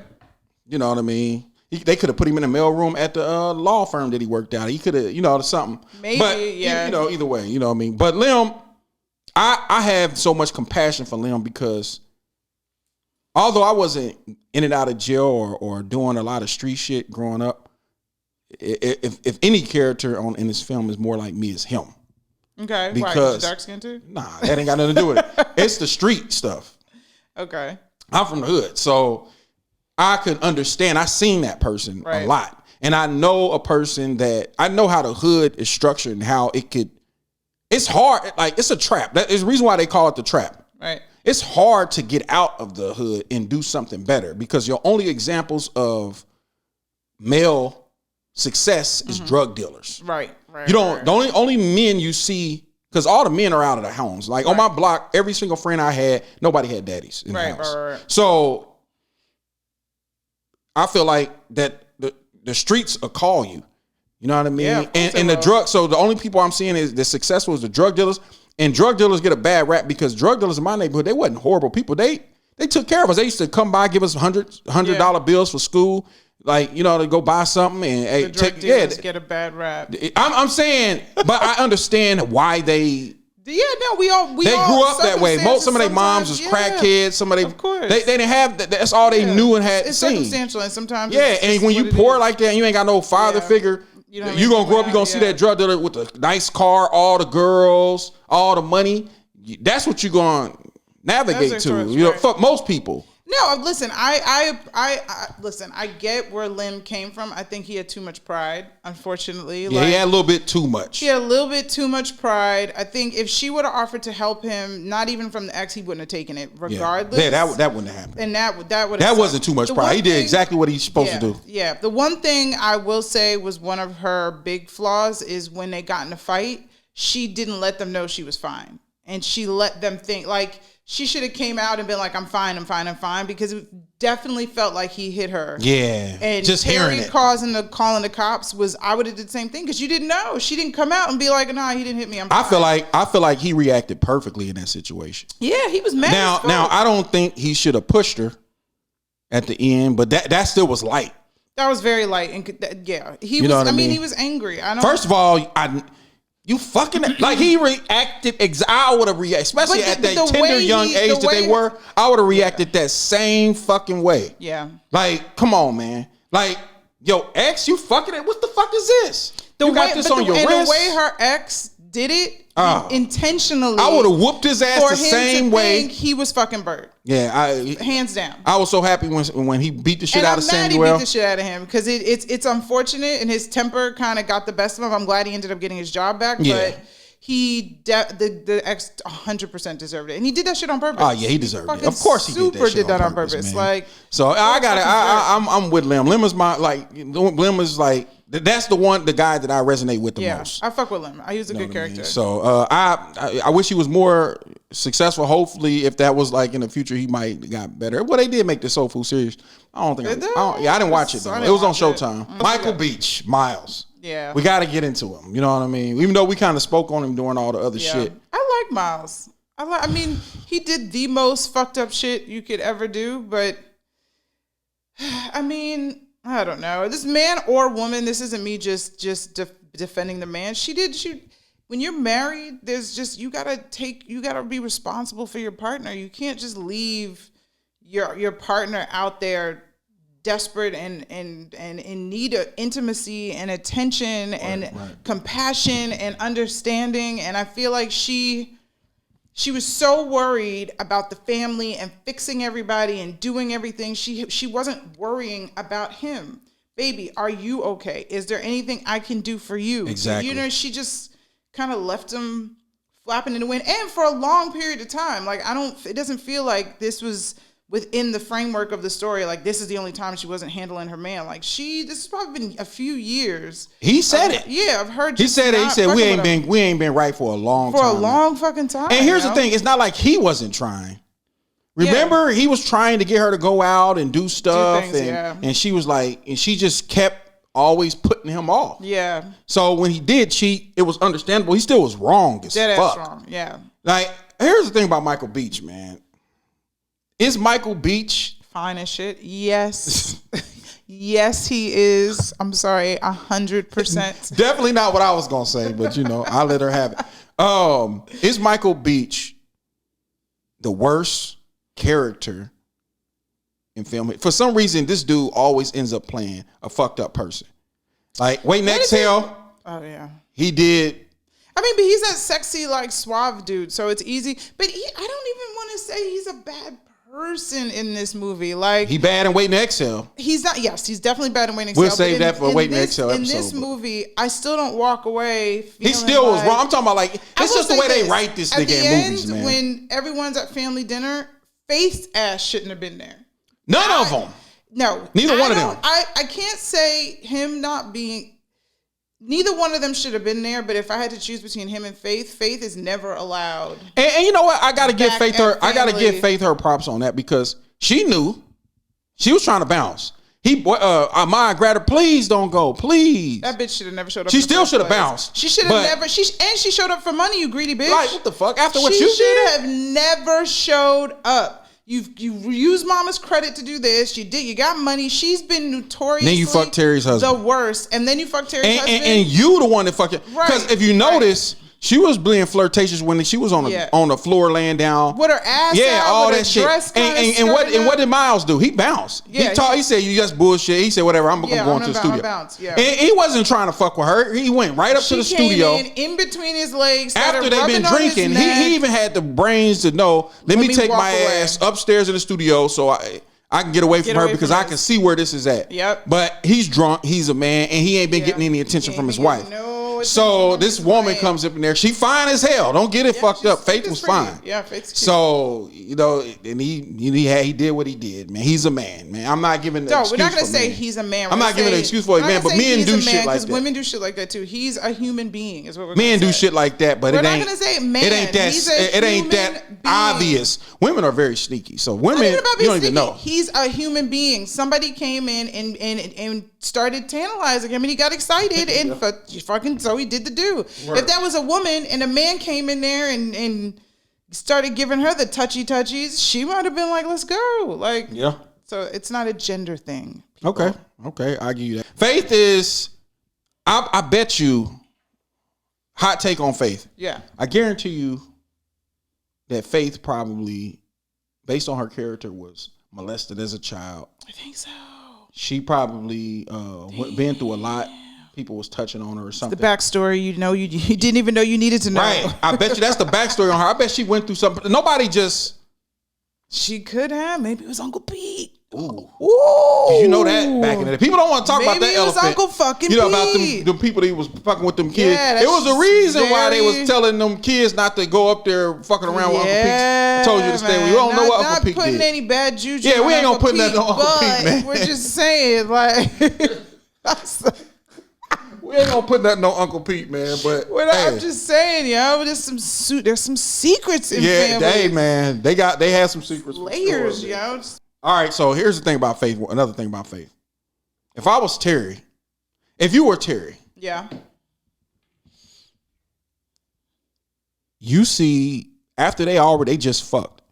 you know what I mean? They could have put him in the mailroom at the law firm that he worked out. He could have, something. Maybe, but, yeah. Either way, you know what I mean? But Lim, I have so much compassion for Lim because although I wasn't in and out of jail or doing a lot of street shit growing up, if any character in this film is more like me, it's him. Okay. Because dark skin too? Nah, that ain't got nothing to do with it. It's the street stuff. Okay. I'm from the hood, so I could understand. I seen that person a lot, and I know a person that I know how the hood is structured and how it could. It's hard. Like it's a trap. That is the reason why they call it the trap. Right. It's hard to get out of the hood and do something better because your only examples of male success is drug dealers. Right. You don't. The only men you see. Because all the men are out of the homes. Like on my block, every single friend I had, nobody had daddies in the house. Right. So I feel like that the streets will call you. You know what I mean? Yeah, and the drug. So the only people I'm seeing is the successful is the drug dealers. And drug dealers get a bad rap because drug dealers in my neighborhood, they wasn't horrible people. They took care of us. They used to come by, give us $100 bills for school. Like, to go buy something and get a bad rap. I'm saying, but I understand why they. Yeah, no, we grew up that way. Some of their moms was crackheads. Some of course, they didn't have. That's all they knew and had it's seen. Circumstantial, and sometimes and when you poor like that, and you ain't got no father figure. You're gonna grow up. You're gonna see that drug dealer with a nice car, all the girls, all the money. That's what you're gonna navigate to. Fuck most people. No, listen. I get where Lim came from. I think he had too much pride. Unfortunately, he had a little bit too much. He had a little bit too much pride. I think if she would have offered to help him, not even from the ex, he wouldn't have taken it. Regardless, that wouldn't have happened. And that wasn't too much pride. He did exactly what he's supposed to do. Yeah. The one thing I will say was one of her big flaws is when they got in a fight, she didn't let them know she was fine, and she let them think like. She should have came out and been like, I'm fine, because it definitely felt like he hit her. Yeah, and just hearing it. Calling the cops I would have did the same thing because you didn't know. She didn't come out and be like, nah, he didn't hit me. I'm fine. I feel like he reacted perfectly in that situation. Yeah, he was mad. Now I don't think he should have pushed her at the end, but that still was light. That was very light, and he was. He was angry. First of all, You fucking like he reacted. I would have reacted, especially at that tender young age that they were. I would have reacted that same fucking way. Yeah. Like, come on, man. Like, yo, ex, you fucking it. What the fuck is this? You got this on your wrist. And the way her ex did it intentionally. I would have whooped his ass the same way. He was fucking Bert. Yeah, hands down. I was so happy when he beat the shit out of Samuel. He beat the shit out of him because it's unfortunate and his temper kind of got the best of him. I'm glad he ended up getting his job back, but the ex 100% deserved it, and he did that shit on purpose. Oh yeah, he deserved it. Of course, he did that on purpose. Like, so I got it. I'm with Lim. Lim is that's the guy that I resonate with the most. I fuck with Lim. He was a good character. So I wish he was more successful. Hopefully, if that was like in the future, he might got better. Well, they did make the Soul Food series. I didn't watch it though. It was on Showtime. Michael Beach, Miles. Yeah, we got to get into him. You know what I mean? Even though we kind of spoke on him during all the other shit. I like Miles. I mean, he did the most fucked up shit you could ever do, but I mean, I don't know. This man or woman, this isn't me just defending the man. When you're married, you gotta be responsible for your partner. You can't just leave your partner out there desperate and in need of intimacy and attention and compassion and understanding. And I feel like she was so worried about the family and fixing everybody and doing everything. She wasn't worrying about him. Baby, are you okay? Is there anything I can do for you? Exactly. She just kind of left him flapping in the wind, and for a long period of time. Like, it doesn't feel like this was within the framework of the story. Like, this is the only time she wasn't handling her man. Like, this has probably been a few years. He said it. Yeah, I've heard. He said it. He said we ain't been right for a long time. For a long fucking time. And here's the thing: it's not like he wasn't trying. Remember, he was trying to get her to go out and do stuff, and she was like, and she just kept always putting him off. Yeah. So when he did cheat, it was understandable. He still was wrong as fuck. Wrong. Yeah. Like, here's the thing about Michael Beach, man. Is Michael Beach fine as shit? Yes. Yes, he is. I'm sorry, 100%. Definitely not what I was gonna say, but I let her have it. Is Michael Beach the worst character in film? For some reason, this dude always ends up playing a fucked up person. Like, Wait and Exhale. Oh yeah. He did. I mean, but he's that sexy, like, suave dude, so it's easy. But I don't even want to say he's a bad person in this movie. Like, he bad in Wait and Exhale. He's not. Yes, he's definitely bad in Wait and Exhale. We'll save that for Wait and Exhale episode. In this movie, I still don't walk away feeling he still was wrong. I'm talking about, like, it's just the way they write this nigga in movies, man. When everyone's at family dinner, Faith's ass shouldn't have been there. None of them. No. Neither one of them. I can't say him not being... Neither one of them should have been there, but if I had to choose between him and Faith is never allowed. And you know what? I gotta give Faith her props on that, because she knew. She was trying to bounce. Amaya grabbed her, please don't go, please. That bitch should have never showed up. She still should have bounced. She should have never. She showed up for money, you greedy bitch. Right? What the fuck? After what you did, she should have never showed up. You used mama's credit to do this. You got money. She's been notoriously. Then you fucked Terry's husband. The worst. And then you fucked Terry's husband. And you the one that fucked it. Because if you notice, she was being flirtatious when she was on the floor laying down with her ass out, all that shit. And what did Miles do? He bounced. Yeah, he said, you just bullshit. He said, whatever, I'm going to the studio. And he wasn't trying to fuck with her. He went right up to the studio. In between his legs. After they've been drinking, he even had the brains to know, let me take my ass upstairs in the studio so I can get away from her because I can see where this is at. Yep. But he's drunk. He's a man, and he ain't been getting any attention from his wife. So this woman comes up in there. She fine as hell. Don't get it fucked up. Faith was fine. Yeah, Faith's cute. So and he did what he did, man. He's a man, man. I'm not giving the excuse. We're not gonna say he's a man. I'm not giving an excuse for a man, but men do shit like that. Because women do shit like that too. He's a human being, is what we're men do shit like that, but we're not gonna say man. It ain't that obvious. Women are very sneaky. So women, you don't even know. He's a human being. Somebody came in and started tantalizing him, and he got excited and fucking. So he did the do. Word. If that was a woman and a man came in there and started giving her the touchies, she might have been like, "Let's go." Like, yeah. So it's not a gender thing. People. Okay, I give you that. Faith is. I bet you. hot take on Faith. Yeah. I guarantee you that Faith probably, based on her character, was molested as a child. I think so. She probably been through a lot. People was touching on her or something. The backstory, you didn't even know you needed to know. Right. I bet you that's the backstory on her. I bet she went through something. Nobody just. She could have. Maybe it was Uncle Pete. Ooh. Ooh. You know that back in the day. People don't want to talk about that Maybe it was elephant. Uncle fucking You know Pete. about them people that was fucking with them kids. Yeah, it was a reason why they was telling them kids not to go up there fucking around with Uncle Pete. I told you to stay. We don't know what Uncle Pete did. Not putting any bad juju. Yeah, we ain't gonna put nothing on Uncle Pete, man. We're just saying, like. We ain't gonna put nothing on Uncle Pete, man. But I'm just saying, yo, there's some secrets in family. Yeah, man, they had some secrets. Layers, sure, yo. All right, so here's the thing about Faith. Another thing about Faith. If I was Terry, if you were Terry, yeah, you see, after they just fucked.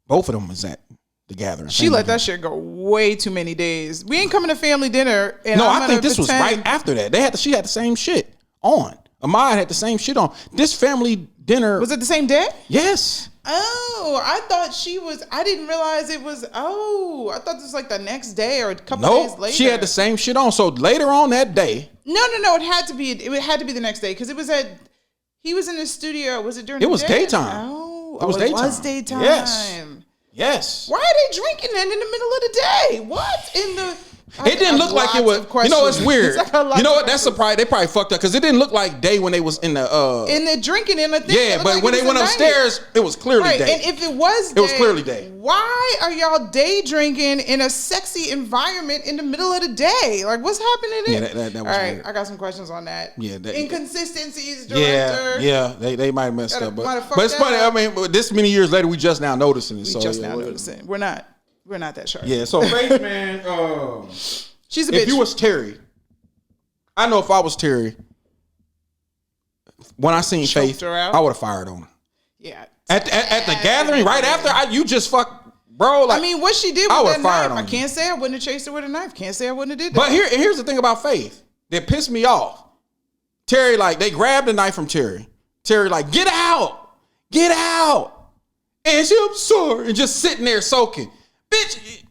Both of them was at the gathering. She let that shit go way too many days. We ain't coming to family dinner. And no, I think this was right after that. She had the same shit on. Ahmad had the same shit on. This family dinner was it the same day? Yes. Oh, I thought I didn't realize it was. Oh, I thought this was like the next day or a couple days later. She had the same shit on. So later on that day. No. It had to be the next day because it was he was in the studio. Was it during? It was the day? daytime. Oh, it was daytime. It was daytime. Yes. Why are they drinking then in the middle of the day? What in the? It didn't look like it was. You know, it's weird. You know what? That's surprised. They probably fucked up because it didn't look like day when they was in the drinking in the thing. Yeah, but when they went upstairs, it was clearly day. And if it was day, it was clearly day. Why are y'all day drinking in a sexy environment in the middle of the day? Like, what's happening? Yeah, that was all right. weird. I got some questions on that. Yeah, inconsistencies, director. Yeah, they might have messed up, but it's funny. I mean, this many years later, we just now noticing it. Noticing. We're not that sharp. Yeah. So Faith, man. She's a bitch. If you was Terry, I know if I was Terry, when I seen Faith, I would have fired on her. Yeah. At the gathering, right after, you just fuck, bro. Like, I mean, what she did with that knife, I can't say I wouldn't have chased her with a knife. Can't say I wouldn't have did that. But here's the thing about Faith that pissed me off. Terry, like, they grabbed the knife from Terry. Terry, like, get out. And she, I'm sorry. And just sitting there soaking. Bitch,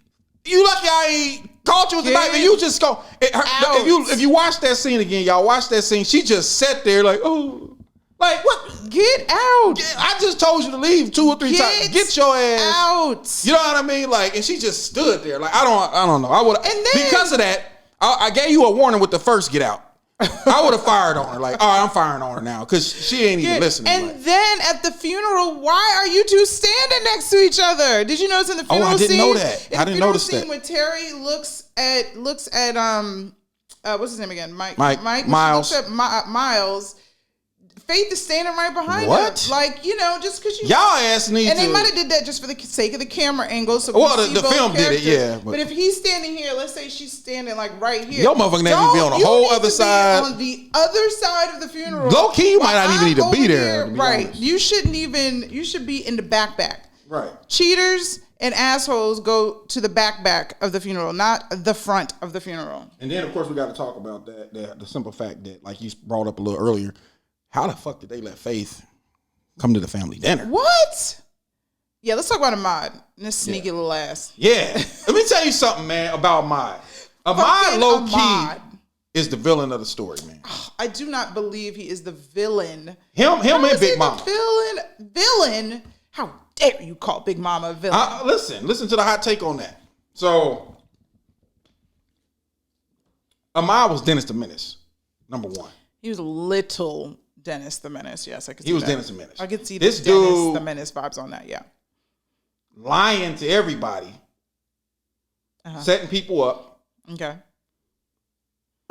you lucky I ain't caught you with the knife, and you just go. If you watch that scene again, y'all watch that scene. She just sat there like, oh, like what? Get out! I just told you to leave 2 or 3 times. Get your ass out! You know what I mean? Like, and she just stood there like, I don't know. I would because of that. I gave you a warning with the first get out. I would have fired on her. Like, all right, I'm firing on her now because she ain't even listening. And then at the funeral, why are you two standing next to each other? Did you notice in the funeral scene? I didn't know that. I didn't notice that. When Terry looks at what's his name again? Mike. Miles. She looks at Miles. Faith is standing right behind what? her. Like, just because y'all ass need to. And they might have did that just for the sake of the camera angle. So the film did it, yeah. But if he's standing here, let's say she's standing like right here. Your motherfucking need to be on the whole other side. On the other side of the funeral. Low key, you might not even need to be there. Right. Honest. You should be in the back. Right. Cheaters and assholes go to the back of the funeral, not the front of the funeral. And then, of course, we got to talk about the simple fact that, like you brought up a little earlier, how the fuck did they let Faith come to the family dinner? What? Yeah, let's talk about Ahmad and this sneaky little ass. Yeah. Let me tell you something, man, about Ahmad. Ahmad, low-key, is the villain of the story, man. I do not believe he is the villain. Him and Big Mama. Villain? How dare you call Big Mama a villain? Listen to the hot take on that. So, Ahmad was Dennis the Menace, number 1. He was little Dennis the Menace. Yes, I could see he was that. Dennis the Menace. I could see this Dennis dude the Menace vibes on that, yeah. Lying to everybody. Setting people up. Okay.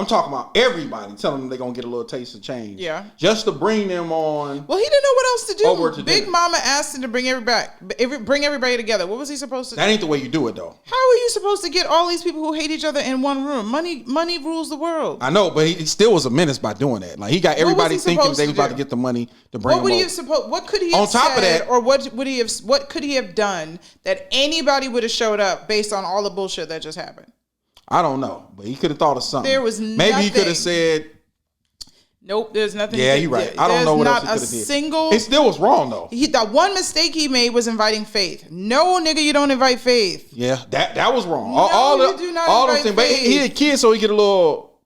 I'm talking about everybody, telling them they're going to get a little taste of change. Yeah. Just to bring them on. Well, he didn't know what else to do. Over to Big dinner. Mama asked him to bring everybody together. What was he supposed to do? That ain't the way you do it, though. How are you supposed to get all these people who hate each other in one room? Money rules the world. I know, but he still was a menace by doing that. Like, he got everybody thinking they was about to get the money to bring them over. What could he have said? On top of that, or what could he have done that anybody would have showed up based on all the bullshit that just happened? I don't know, but he could have thought of something. There was Maybe he could have said, Nope, there's nothing. Yeah, you're right. I don't know what else he could have did. It still was wrong though. The one mistake he made was inviting Faith. No, nigga, you don't invite Faith. Yeah, that was wrong. You do not invite Faith. But he a kid, so he get a little.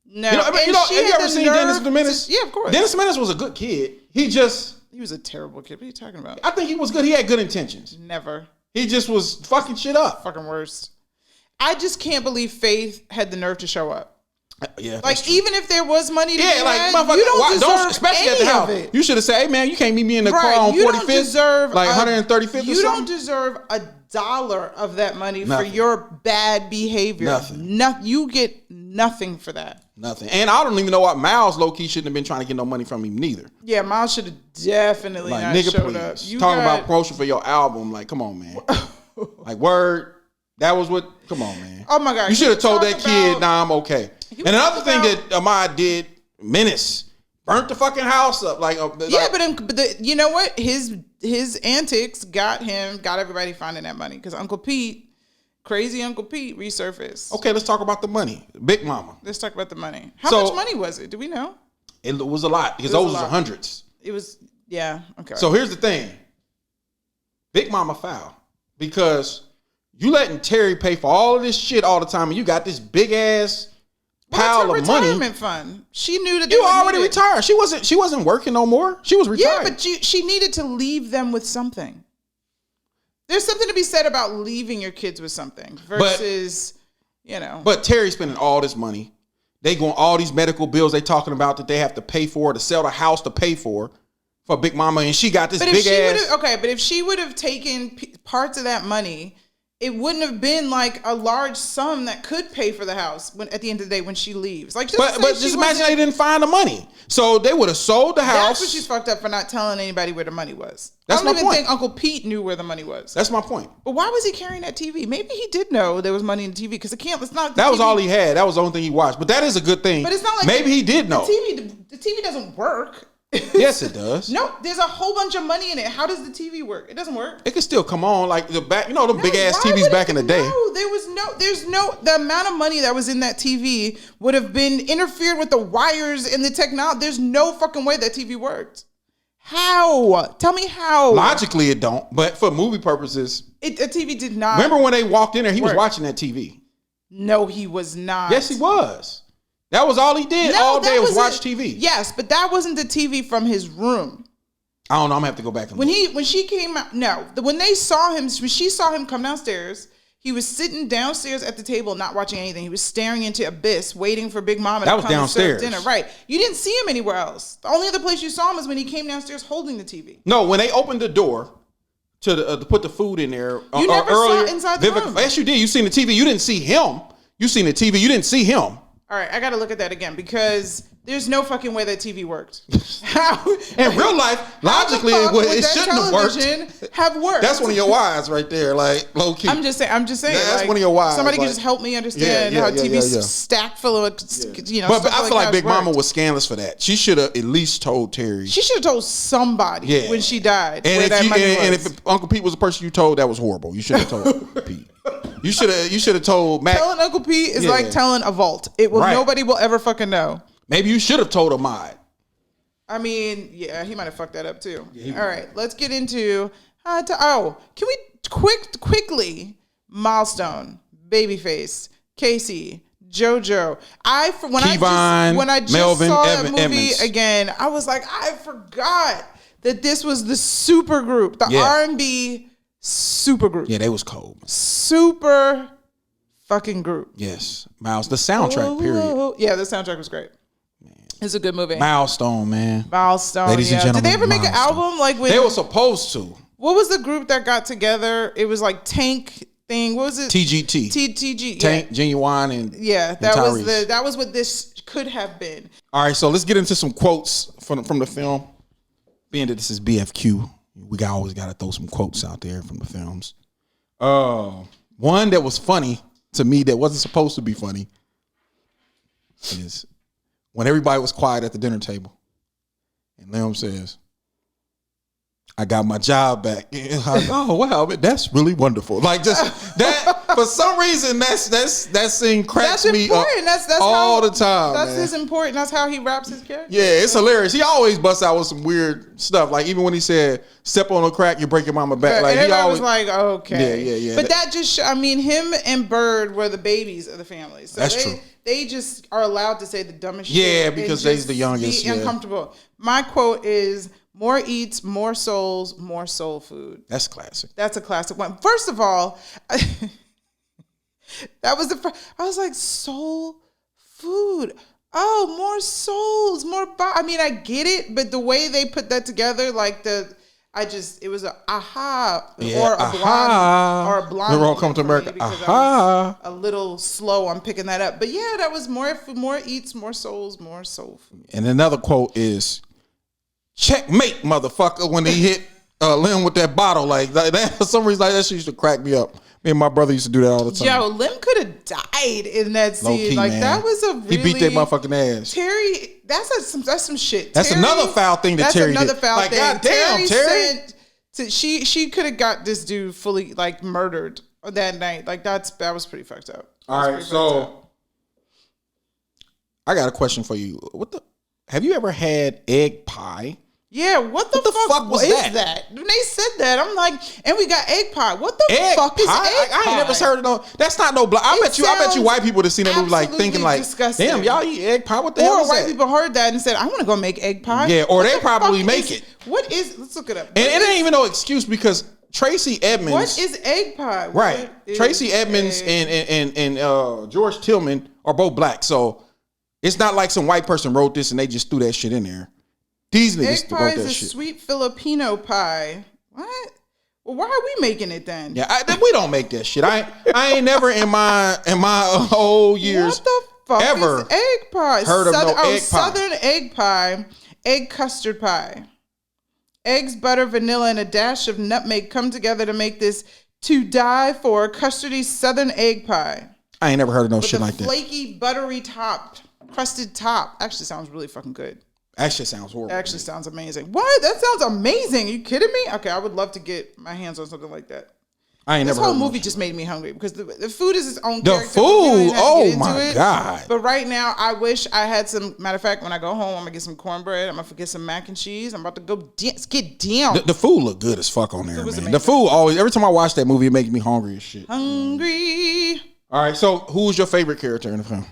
No, have you ever seen Dennis the Menace? Yeah, of course. Dennis the Menace was a good kid. He was a terrible kid. What are you talking about? I think he was good. He had good intentions. Never. He just was fucking shit up. Fucking worst. I just can't believe Faith had the nerve to show up. Yeah, like even if there was money to be had, you don't especially at the house. You should have said, "Hey man, you can't meet me in the car on 45th, like 135th." You don't deserve $1 of that money for your bad behavior. Nothing. You get nothing for that. Nothing. And I don't even know what Miles low key shouldn't have been trying to get no money from him neither. Yeah, Miles should have definitely not showed up. You talking about promotion for your album? Like, come on, man. Like, word. That was what. Come on, man. Oh my God. You should have told that kid, "Nah, I'm okay." And another thing that Ahmad did, Menace, burnt the fucking house up. But you know what? His antics got everybody finding that money because crazy Uncle Pete resurfaced. Okay, let's talk about the money. Big Mama. Let's talk about the money. How much money was it? Do we know? It was a lot because those was hundreds. It was, yeah. Okay. So here's the thing. Big Mama foul because you letting Terry pay for all of this shit all the time and you got this big ass pile of money. Retirement fund. She knew that you already retired. She wasn't working no more. She was retired. Yeah, but she needed to leave them with something. There's something to be said about leaving your kids with something versus, But Terry's spending all this money. They going all these medical bills they talking about that they have to pay for, to sell the house to pay for Big Mama, and she got this big ass. But if she would have taken parts of that money, it wouldn't have been like a large sum that could pay for the house at the end of the day when she leaves. Like, but just imagine they didn't find the money, so they would have sold the house. That's what she's fucked up for not telling anybody where the money was. That's my point. I don't even think Uncle Pete knew where the money was. That's my point. But why was he carrying that TV? Maybe he did know there was money in the TV because it's not. That was all he had. That was the only thing he watched. But that is a good thing. But it's not like maybe he did know. The TV doesn't work. Yes, it does. No, there's a whole bunch of money in it. How does the TV work? It doesn't work. It can still come on like the back, the big ass TVs back in the day. No, the amount of money that was in that TV would have been interfered with the wires and the technology. There's no fucking way that TV worked. How? Tell me how. Logically, it don't. But for movie purposes, a TV did not. Remember when they walked in there? He was watching that TV. No, he was not. Yes, he was. That was all he did all day was watch TV. Yes, but that wasn't the TV from his room. I don't know. I'm gonna have to go back and look. When she came out, when she saw him come downstairs, he was sitting downstairs at the table, not watching anything. He was staring into abyss, waiting for Big Mama to come downstairs. and serve dinner. Right? You didn't see him anywhere else. The only other place you saw him was when he came downstairs holding the TV. No, when they opened the door to put the food in there. You never saw inside the room. Yes, you did. You seen the TV. You didn't see him. You seen the TV. You didn't see him. All right, I got to look at that again because there's no fucking way that TV worked. How? In real life, logically, it shouldn't have worked. That's one of your whys right there, like low key. I'm just saying. That's one of your whys. Somebody can just help me understand how TV's stacked full of, But I feel like Big Mama was scandalous for that. She should have at least told Terry. She should have told somebody when she died. And if Uncle Pete was the person you told, that was horrible. You should have told Pete. You should have told Mac. Telling Uncle Pete is like telling a vault. Nobody will ever fucking know. Maybe you should have told Ahmad. I mean, yeah, he might have fucked that up too. Yeah, all right, let's get into can we quickly milestone, Babyface, Casey, JoJo. When I just Melvin, saw that movie again, I was like, I forgot that this was the super group, the R&B super group. Yeah, they was cold. Super fucking group. Yes. Miles, the soundtrack, period. Yeah, the soundtrack was great. Man. It's a good movie. Milestone, man. Milestone. Ladies and gentlemen. Did they ever make an album? They were supposed to. What was the group that got together? It was like Tank thing. What was it? TGT. TG. Tank, Genuine, and that was what this could have been. All right, so let's get into some quotes from the film. Being that this is BFQ, we always got to throw some quotes out there from the films. One that was funny to me that wasn't supposed to be funny is when everybody was quiet at the dinner table and Liam says, I got my job back. Like, oh wow, that's really wonderful. Like just that for some reason that scene cracks me up that's all the time. That's his important. That's how he raps his character. Yeah, it's hilarious. He always busts out with some weird stuff. Like even when he said, "Step on a crack, you break your mama back." Like and he always was like, okay, yeah. But that just, him and Bird were the babies of the family. So that's true. They just are allowed to say the dumbest shit. Yeah, because they's the youngest. Be uncomfortable. My quote is, more eats, more souls, more soul food. That's classic. That's a classic one. First of all, that was I was like, soul food. Oh, more souls, more I get it, but the way they put that together, like it was a aha, yeah, or a blonde. We're all coming to America. Aha. A little slow on picking that up. But yeah, that was more eats, more souls, more soul food. And another quote is, checkmate, motherfucker, when he hit Lim with that bottle. Like that, for some reason, like that shit used to crack me up. Me and my brother used to do that all the time. Yo, Lim could have died in that scene. Low-key, like man. That was a really... He beat that motherfucking ass. Terry, that's some shit. That's another foul thing that Terry did. That's another foul thing. Goddamn, Terry. She could have got this dude fully murdered that night. Like that was pretty fucked up. All right, so I got a question for you. Have you ever had egg pie? Yeah, what the fuck was that? When they said that, I'm like, and we got egg pie. What the fuck is egg pie? I ain't never heard of no. That's not no black. I bet you white people that seen that movie like thinking like, disgusting. Damn, y'all eat egg pie? What the hell is that? Or white people heard that and said, I want to go make egg pie. Yeah, or they probably make it. What is? Let's look it up. And it ain't even no excuse because Tracy Edmonds. What is egg pie? Right, Tracy Edmonds and George Tillman are both black, so it's not like some white person wrote this and they just threw that shit in there. These niggas egg pie is a sweet Filipino pie. What? Well, why are we making it then? Yeah, we don't make that shit. I ain't never in my whole years what the fuck ever is egg pie? Heard of no egg pie. Southern egg pie, egg custard pie. Eggs, butter, vanilla, and a dash of nutmeg come together to make this to die for custardy Southern egg pie. I ain't never heard of no shit like that. Flaky, buttery top, crusted top. Actually sounds really fucking good. That shit sounds horrible. Actually sounds amazing. What? That sounds amazing. Are you kidding me? Okay, I would love to get my hands on something like that. I ain't this never. This whole movie just made me hungry because the food is its own the character. Food, oh my God. But right now, I wish I had some. Matter of fact, when I go home, I'm gonna get some cornbread. I'm gonna get some mac and cheese. I'm about to go get down. The food look good as fuck on there, man. Amazing. The food always. Every time I watch that movie, it makes me hungry as shit. Hungry. All right, so who's your favorite character in the film?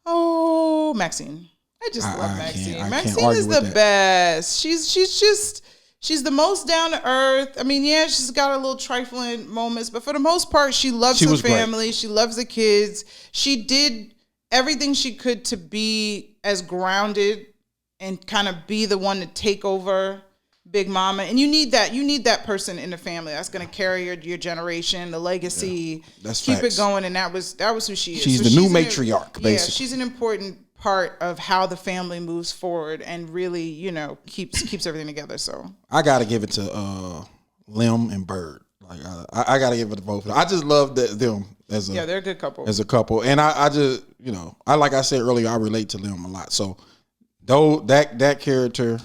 Oh, Maxine. I just love Maxine. Maxine is the best. She's the most down to earth. I mean, yeah, she's got a little trifling moments, but for the most part, she loves her family. Great. She loves the kids. She did everything she could to be as grounded and kind of be the one to take over Big Mama. And you need that. You need that person in the family that's going to carry your generation, the legacy. Yeah, that's keep facts. It going. And that was who she is. She's the new matriarch, basically. Yeah, she's an important part of how the family moves forward and really, keeps everything together. So I gotta give it to Lim and Bird. Like I gotta give it to both of them. I just love them as they're a good couple. As a couple, and I just like I said earlier, I relate to Lim a lot. So though that character,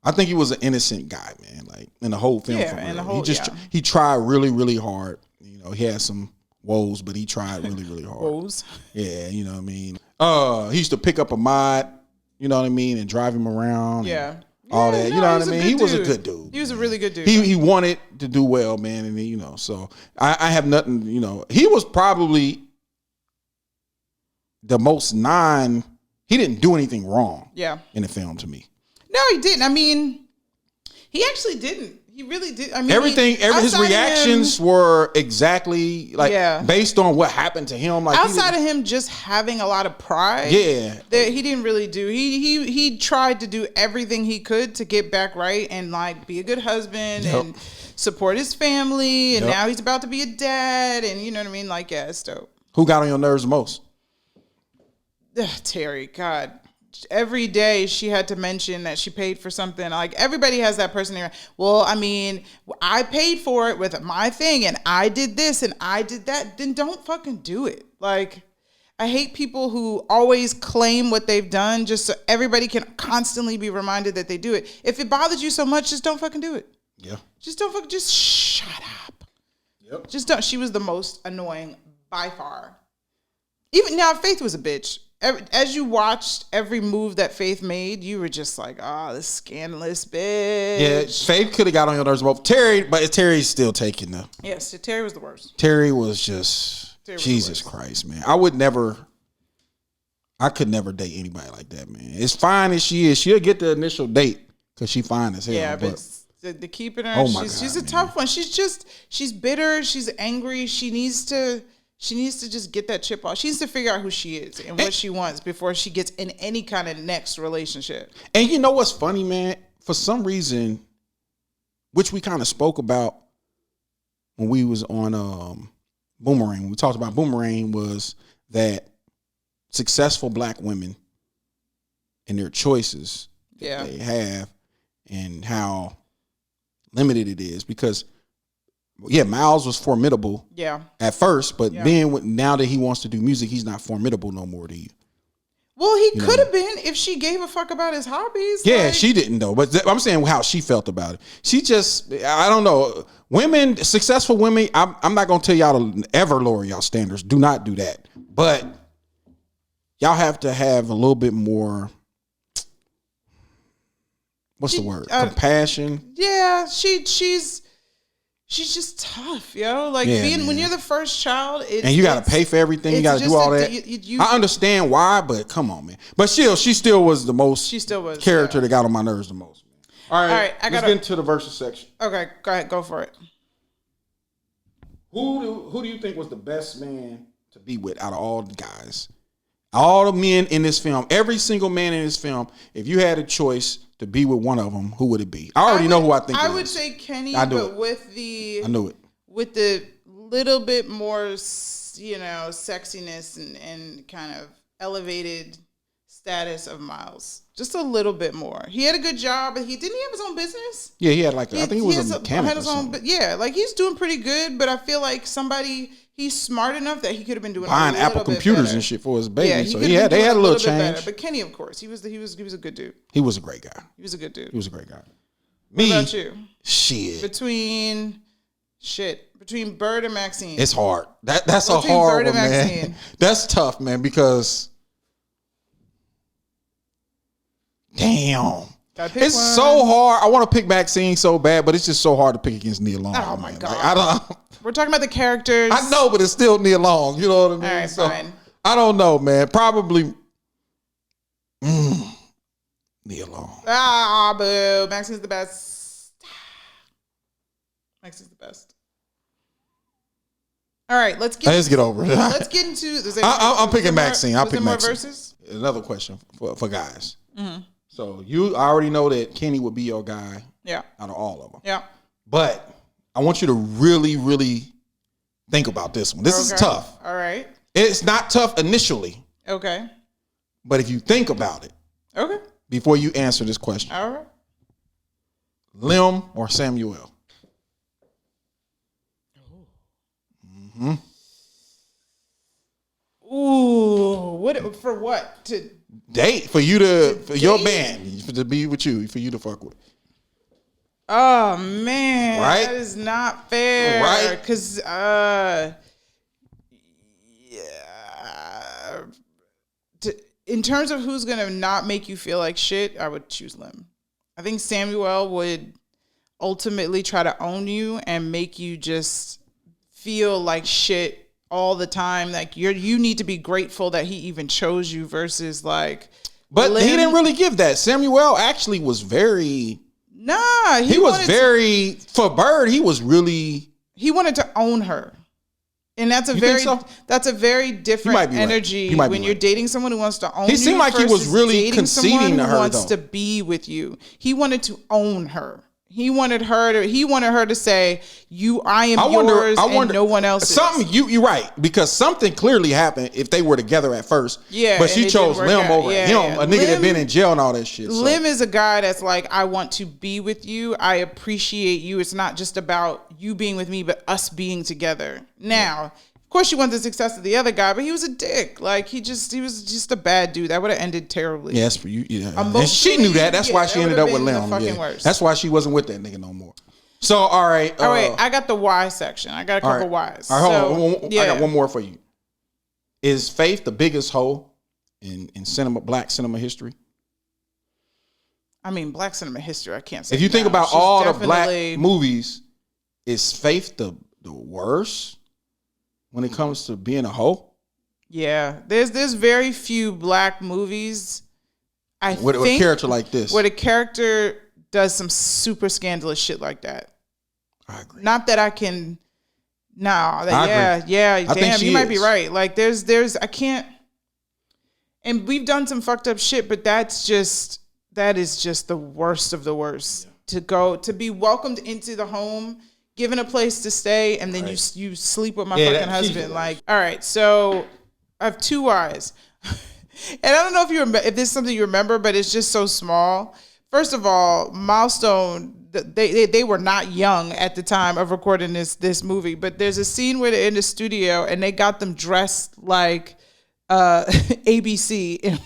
I think he was an innocent guy, man. Like in the whole film, he tried really, really hard. He had some woes, but he tried really, really hard. Woes, yeah, you know what I mean. He used to pick up a mod, you know what I mean, and drive him around. Yeah. All that, you know what I mean? He was a good dude. He was a really good dude. He wanted to do well, man, and so I have nothing, he was probably the most he didn't do anything wrong. Yeah. In the film to me. No, he didn't. I mean, he actually didn't. He really did. I mean, his reactions were exactly based on what happened to him. Like outside of him just having a lot of pride, that he didn't really do. He tried to do everything he could to get back right and be a good husband and support his family. And now he's about to be a dad, and you know what I mean. It's dope. Who got on your nerves the most? Terry, God. Every day she had to mention that she paid for something. Everybody has that person there. Well, I mean, I paid for it with my thing and I did this and I did that. Then don't fucking do it. I hate people who always claim what they've done just so everybody can constantly be reminded that they do it. If it bothers you so much, just don't fucking do it. Yeah. Just shut up. Yep. Just don't. She was the most annoying by far. Even now, Faith was a bitch. As you watched every move that Faith made, you were just like, this scandalous bitch. Yeah, Faith could have got on your nerves both. Terry's still taking them. Yes, Terry was the worst. Terry was just, Jesus Christ, man. I could never date anybody like that, man. As fine as she is, she'll get the initial date because she fine as hell. Yeah, but the keeping her, she's a tough one. She's bitter. She's angry. She needs to just get that chip off. She needs to figure out who she is and what she wants before she gets in any kind of next relationship. And you know what's funny, man? For some reason, which we kind of spoke about when we was on Boomerang. When we talked about Boomerang, was that successful black women and their choices that they have and how limited it is. Because Miles was formidable at first, but then now that he wants to do music, he's not formidable no more to you. Well, he could have been if she gave a fuck about his hobbies. Yeah, she didn't though. But I'm saying how she felt about it. She just, I don't know. Women, successful women, I'm not going to tell y'all to ever lower y'all standards. Do not do that. But y'all have to have a little bit more, what's the word? Compassion. Yeah, she's just tough, yo. Like when you're the first child, and you got to pay for everything. You got to do all that. I understand why, but come on, man. But she still was the most. She still was character that got on my nerves the most. Man. All right, let's get into the versus section. Okay, go ahead, go for it. Who do you think was the best man to be with out of all the guys, all the men in this film, every single man in this film? If you had a choice to be with one of them, who would it be? I already know who I think. I would say Kenny, but with the with the little bit more, sexiness and kind of elevated status of Miles. Just a little bit more. He had a good job, but didn't he have his own business? Yeah, he had I think he was a mechanic or something. He's doing pretty good, but I feel like he's smart enough that he could have been doing buying Apple computers and shit for his baby. Yeah, they had a little change. Better. But Kenny, of course, he was a good dude. He was a great guy. He was a good dude. He was a great guy. What about you? Shit. Between Bird and Maxine. It's hard. That's a hard one, man. That's tough, man, because damn. It's so hard. I want to pick Maxine so bad, but it's just so hard to pick against Nia Long. Oh my God. We're talking about the characters. I know, but it's still Nia Long. You know what I mean? All right, fine. I don't know, man. Probably Nia Long. Boo. Maxine's the best. Maxine's the best. All right, let's get over it. Let's get into. I'm picking Maxine. I'll pick Maxine. Verses? Another question for guys. Mm-hmm. So I already know that Kenny would be your guy. Yeah. Out of all of them. Yeah. But I want you to really, really think about this one. This is tough. All right. It's not tough initially. Okay. But if you think about it. Okay. Before you answer this question. All right. Lim or Samuel? Mm-hmm. Ooh. For what? To date? For you for your band. To be with you. For you to fuck with. Oh man, right? That is not fair, right? Because in terms of who's gonna not make you feel like shit, I would choose Lim. I think Samuel would ultimately try to own you and make you just feel like shit all the time. Like you need to be grateful that he even chose you versus like. But Lim, he didn't really give that. Samuel actually was very. Nah, he was very for Bird. He was really. He wanted to own her, and that's a very different energy when you're dating someone who wants to own you. He seemed like he was really conceding to her. Who wants to be with you. He wanted to own her. He wanted her to say, I am yours and no one else is. You're right, because something clearly happened if they were together at first. Yeah. But she chose Lim over him, a nigga that been in jail and all that shit. So. Lim is a guy that's like, I want to be with you. I appreciate you. It's not just about you being with me, but us being together. Now, Of course, she wanted the success of the other guy, but he was a dick. Like he was just a bad dude. That would have ended terribly. Yes, for you. Yeah, and she knew that. That's why she ended up with Leon. That's why she wasn't with that nigga no more. So all right. I got the why section. I got a couple whys. All right, hold on. I got one more for you. Is Faith the biggest hoe in black cinema history? I mean, black cinema history. I can't say. If you think about all the black movies, is Faith the worst when it comes to being a hoe? Yeah, there's very few black movies. With a character like this, where the character does some super scandalous shit like that. I agree. Not that I can. No, damn, you might be right. Like there's I can't. And we've done some fucked up shit, but that is just the worst of the worst. Yeah. To be welcomed into the home, given a place to stay, and then you sleep with my fucking husband. Like, all right, so I have two whys. And I don't know if this is something you remember, but it's just so small. First of all, Milestone, they were not young at the time of recording this movie, but there's a scene where they're in the studio and they got them dressed like ABC.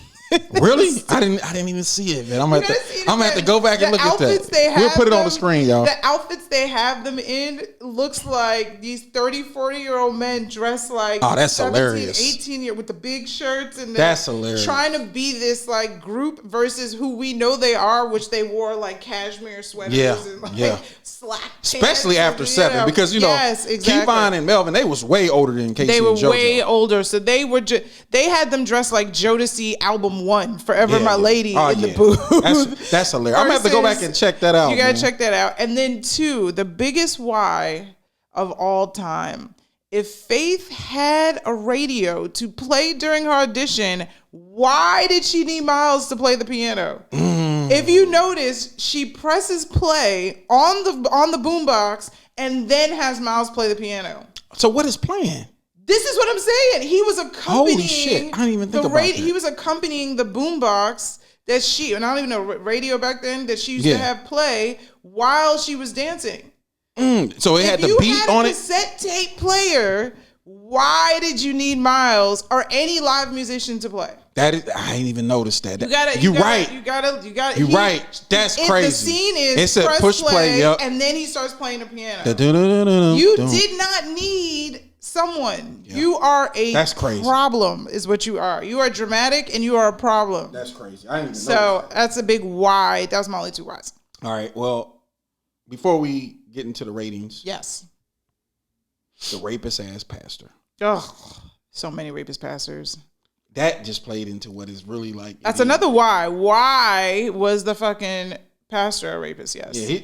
Really? I didn't even see it, man. I'm gonna have to go back and look at that. We'll put it on the screen, y'all. The outfits they have them in looks like these 30, 40-year-old men dressed like 17, 18 with the big shirts and that's hilarious. Trying to be this like group versus who we know they are, which they wore like cashmere sweaters and like slack pants. Especially after 7, because Kevon and Melvin, they was way older than Casey. They were and JoJo. way older, so they had them dressed like Jodeci album 1, Forever My Lady in the booth. That's hilarious. I'm gonna have to go back and check that out. You gotta check that out. And then 2, the biggest why of all time. If Faith had a radio to play during her audition, why did she need Miles to play the piano? If you notice, she presses play on the boombox and then has Miles play the piano. So what is playing? This is what I'm saying. He was accompanying. Holy shit! I didn't even think about that. He was accompanying the boombox and I don't even know radio back then that she used to have play while she was dancing. So it had the beat on it. If you had a cassette tape player, why did you need Miles or any live musician to play? I ain't even noticed that. You're right. You're right. That's crazy. The scene is it said push play, and then he starts playing the piano. You did not need someone. Yep. You are That's crazy. Problem is what you are. You are dramatic and you are a problem. That's crazy. I didn't even know So that's a big why. That was my only 2 whys. All right. Well, before we get into the ratings. Yes. The rapist ass pastor. Oh, so many rapist pastors. That just played into what is really like. That's another why. Why was the fucking pastor a rapist? Yes. Yeah.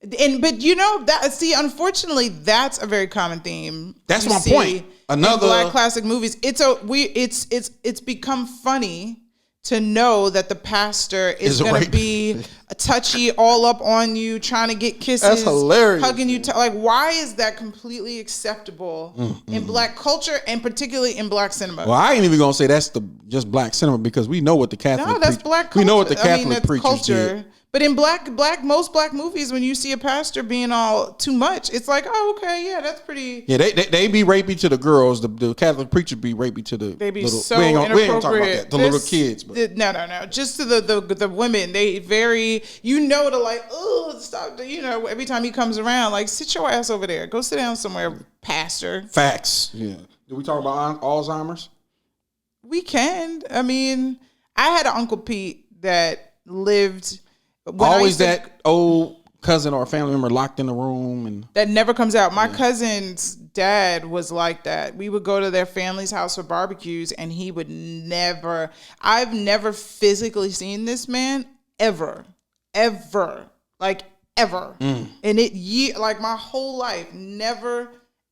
But you know that. See, unfortunately, that's a very common theme. That's my point. Another in black classic movies. It's become funny to know that the pastor is going to be touchy, all up on you, trying to get kisses. That's hilarious. Hugging you. Like, why is that completely acceptable in black culture and particularly in black cinema? Well, I ain't even going to say that's just black cinema because we know what the Catholic black culture. We know what the Catholic preachers did. But in most black movies, when you see a pastor being all too much, it's like, oh, okay, yeah, that's pretty. Yeah, they be rapey to the girls. The Catholic preachers be rapey to the they be little. So we ain't inappropriate. talk about that. The little kids. But. No. Just to the women, they very to like, oh, stop. Every time he comes around, like, sit your ass over there. Go sit down somewhere, pastor. Facts. Yeah. Did we talk about Alzheimer's? We can. I mean, I had an Uncle Pete that lived. Always that old cousin or family member locked in the room and that never comes out. My cousin's dad was like that. We would go to their family's house for barbecues and he would never. I've never physically seen this man ever. And like my whole life never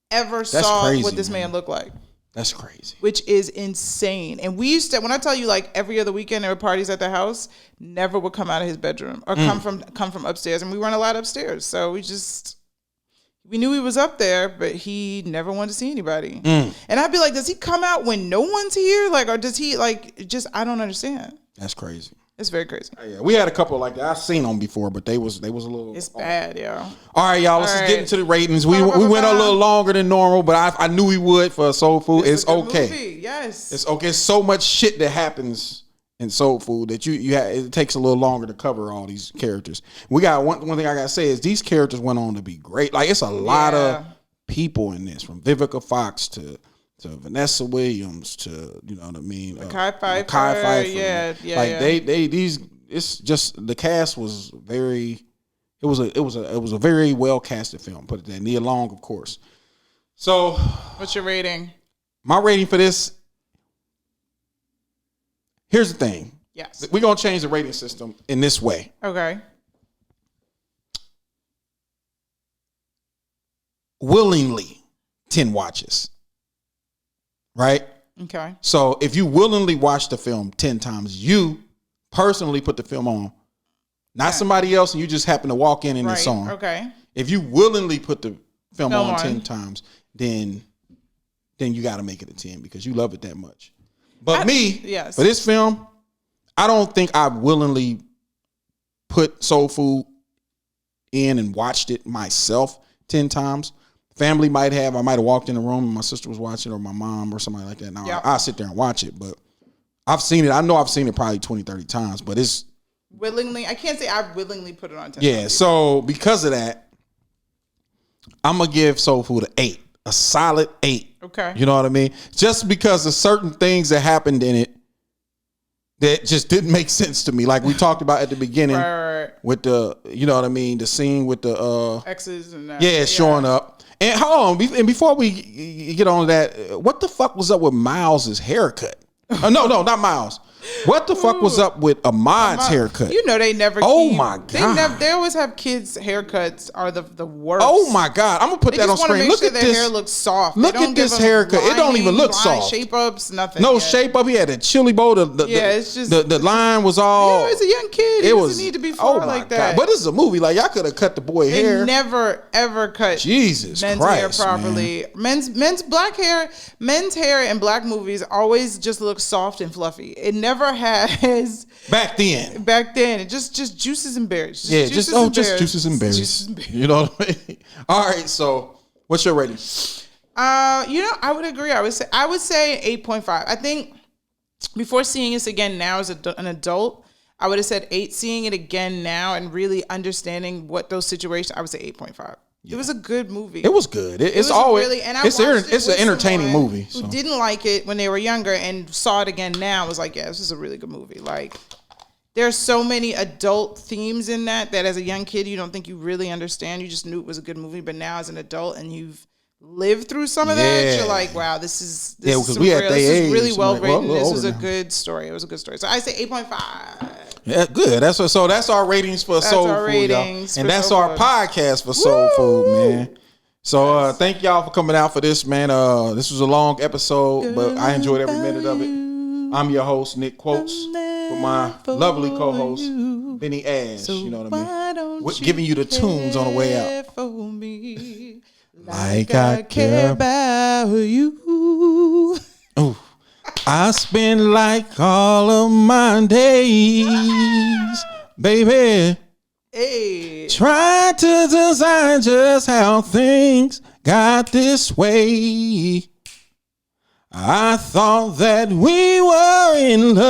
ever saw crazy, what this man looked like. That's crazy. Which is insane. And we used to, when I tell you, like, every other weekend there were parties at the house, never would come out of his bedroom or come from upstairs. And we weren't allowed upstairs. So we knew he was up there, but he never wanted to see anybody. And I'd be like, does he come out when no one's here? Like, or does he, like, I don't understand. That's crazy. It's very crazy. Yeah, we had a couple like that. I've seen them before, but they was a little. It's bad, yo. All right, y'all. Let's just get into the ratings. We went a little longer than normal, but I knew we would for Soul Food. It's okay. Movie. Yes, it's okay. So much shit that happens in Soul Food that it takes a little longer to cover all these characters. We got one thing I gotta say is these characters went on to be great. Like it's a lot of people in this, from Vivica Fox to Vanessa Williams to, you know what I mean, Mekhi Phifer. Yeah. It's just the cast was very. It was a very well casted film. Put it there. Nia Long, of course. So, what's your rating? My rating for this. Here's the thing. Yes. We're gonna change the rating system in this way. Okay. Willingly, 10 watches. Right? Okay. So if you willingly watch the film 10 times, you personally put the film on, not somebody else, and you just happen to walk in and it's on. Okay. If you willingly put the film on 10 times, then you got to make it a 10 because you love it that much. But for this film, I don't think I willingly put Soul Food in and watched it myself 10 times. Family might have. I might have walked in the room and my sister was watching, or my mom or somebody like that. Now I'll sit there and watch it, but I've seen it. I know I've seen it probably 20, 30 times, but it's willingly. I can't say I willingly put it on 10 times. So because of that, I'm going to give Soul Food an 8, a solid 8. Okay. You know what I mean? Just because of certain things that happened in it that just didn't make sense to me. Like we talked about at the beginning with the, you know what I mean? The scene with the exes and that. Yeah, showing up. And hold on, and before we get on that, what the fuck was up with Miles' haircut? No, not Miles. What the fuck was up with Ahmad's haircut? You know they never. Oh my god! They always have kids' haircuts are the worst. Oh my god! I'm gonna put that on screen. Look at this. Their hair looks soft. Look at this haircut. It don't even look soft. Shape ups, nothing. No shape up. He had a chilly bow. It's just the line was all. Yeah, it's a young kid. It doesn't need to be far like that. But this is a movie. Like y'all could have cut the boy hair. They never ever cut Jesus men's Christ, hair properly. Man. Men's hair in black movies always just looks soft and fluffy. It never has. Back then, it just juices and berries. Just juices and berries. You know what I mean? All right, so what's your rating? I would agree. I would say 8.5. I think before seeing this again now as an adult, I would have said 8. Seeing it again now and really understanding what those situations, I would say 8.5. Yeah. It was a good movie. It was good. It's always really, and it's an entertaining movie. Who didn't like it when they were younger and saw it again now was like, yeah, this is a really good movie. Like, there's so many adult themes in that as a young kid you don't think you really understand. You just knew it was a good movie, but now as an adult and you've lived through some of that, you're like, wow, this is really well written. This was a good story. It was a good story. So I say 8.5. Yeah, good. That's our ratings for Soul Food, y'all. And that's our podcast for Soul Food, man. So thank y'all for coming out for this, man. This was a long episode, but I enjoyed every minute of it. I'm your host, Nick Quotes, with my lovely co-host, Beny Ash. You know what I mean? We're giving you the tunes on the way out. Like I care about you. Oh. I spend like all of my days, baby, trying to design just how things got this way. I thought that we were in love,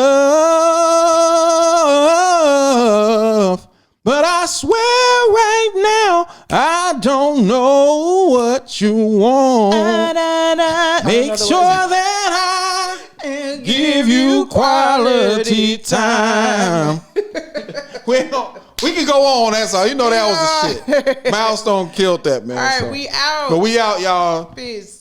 but I swear right now I don't know what you want. Make sure that I give you quality time. Well, we can go on. That's all. You know that was the shit. Milestone killed that, man. All right, we out. But we out, y'all. Peace.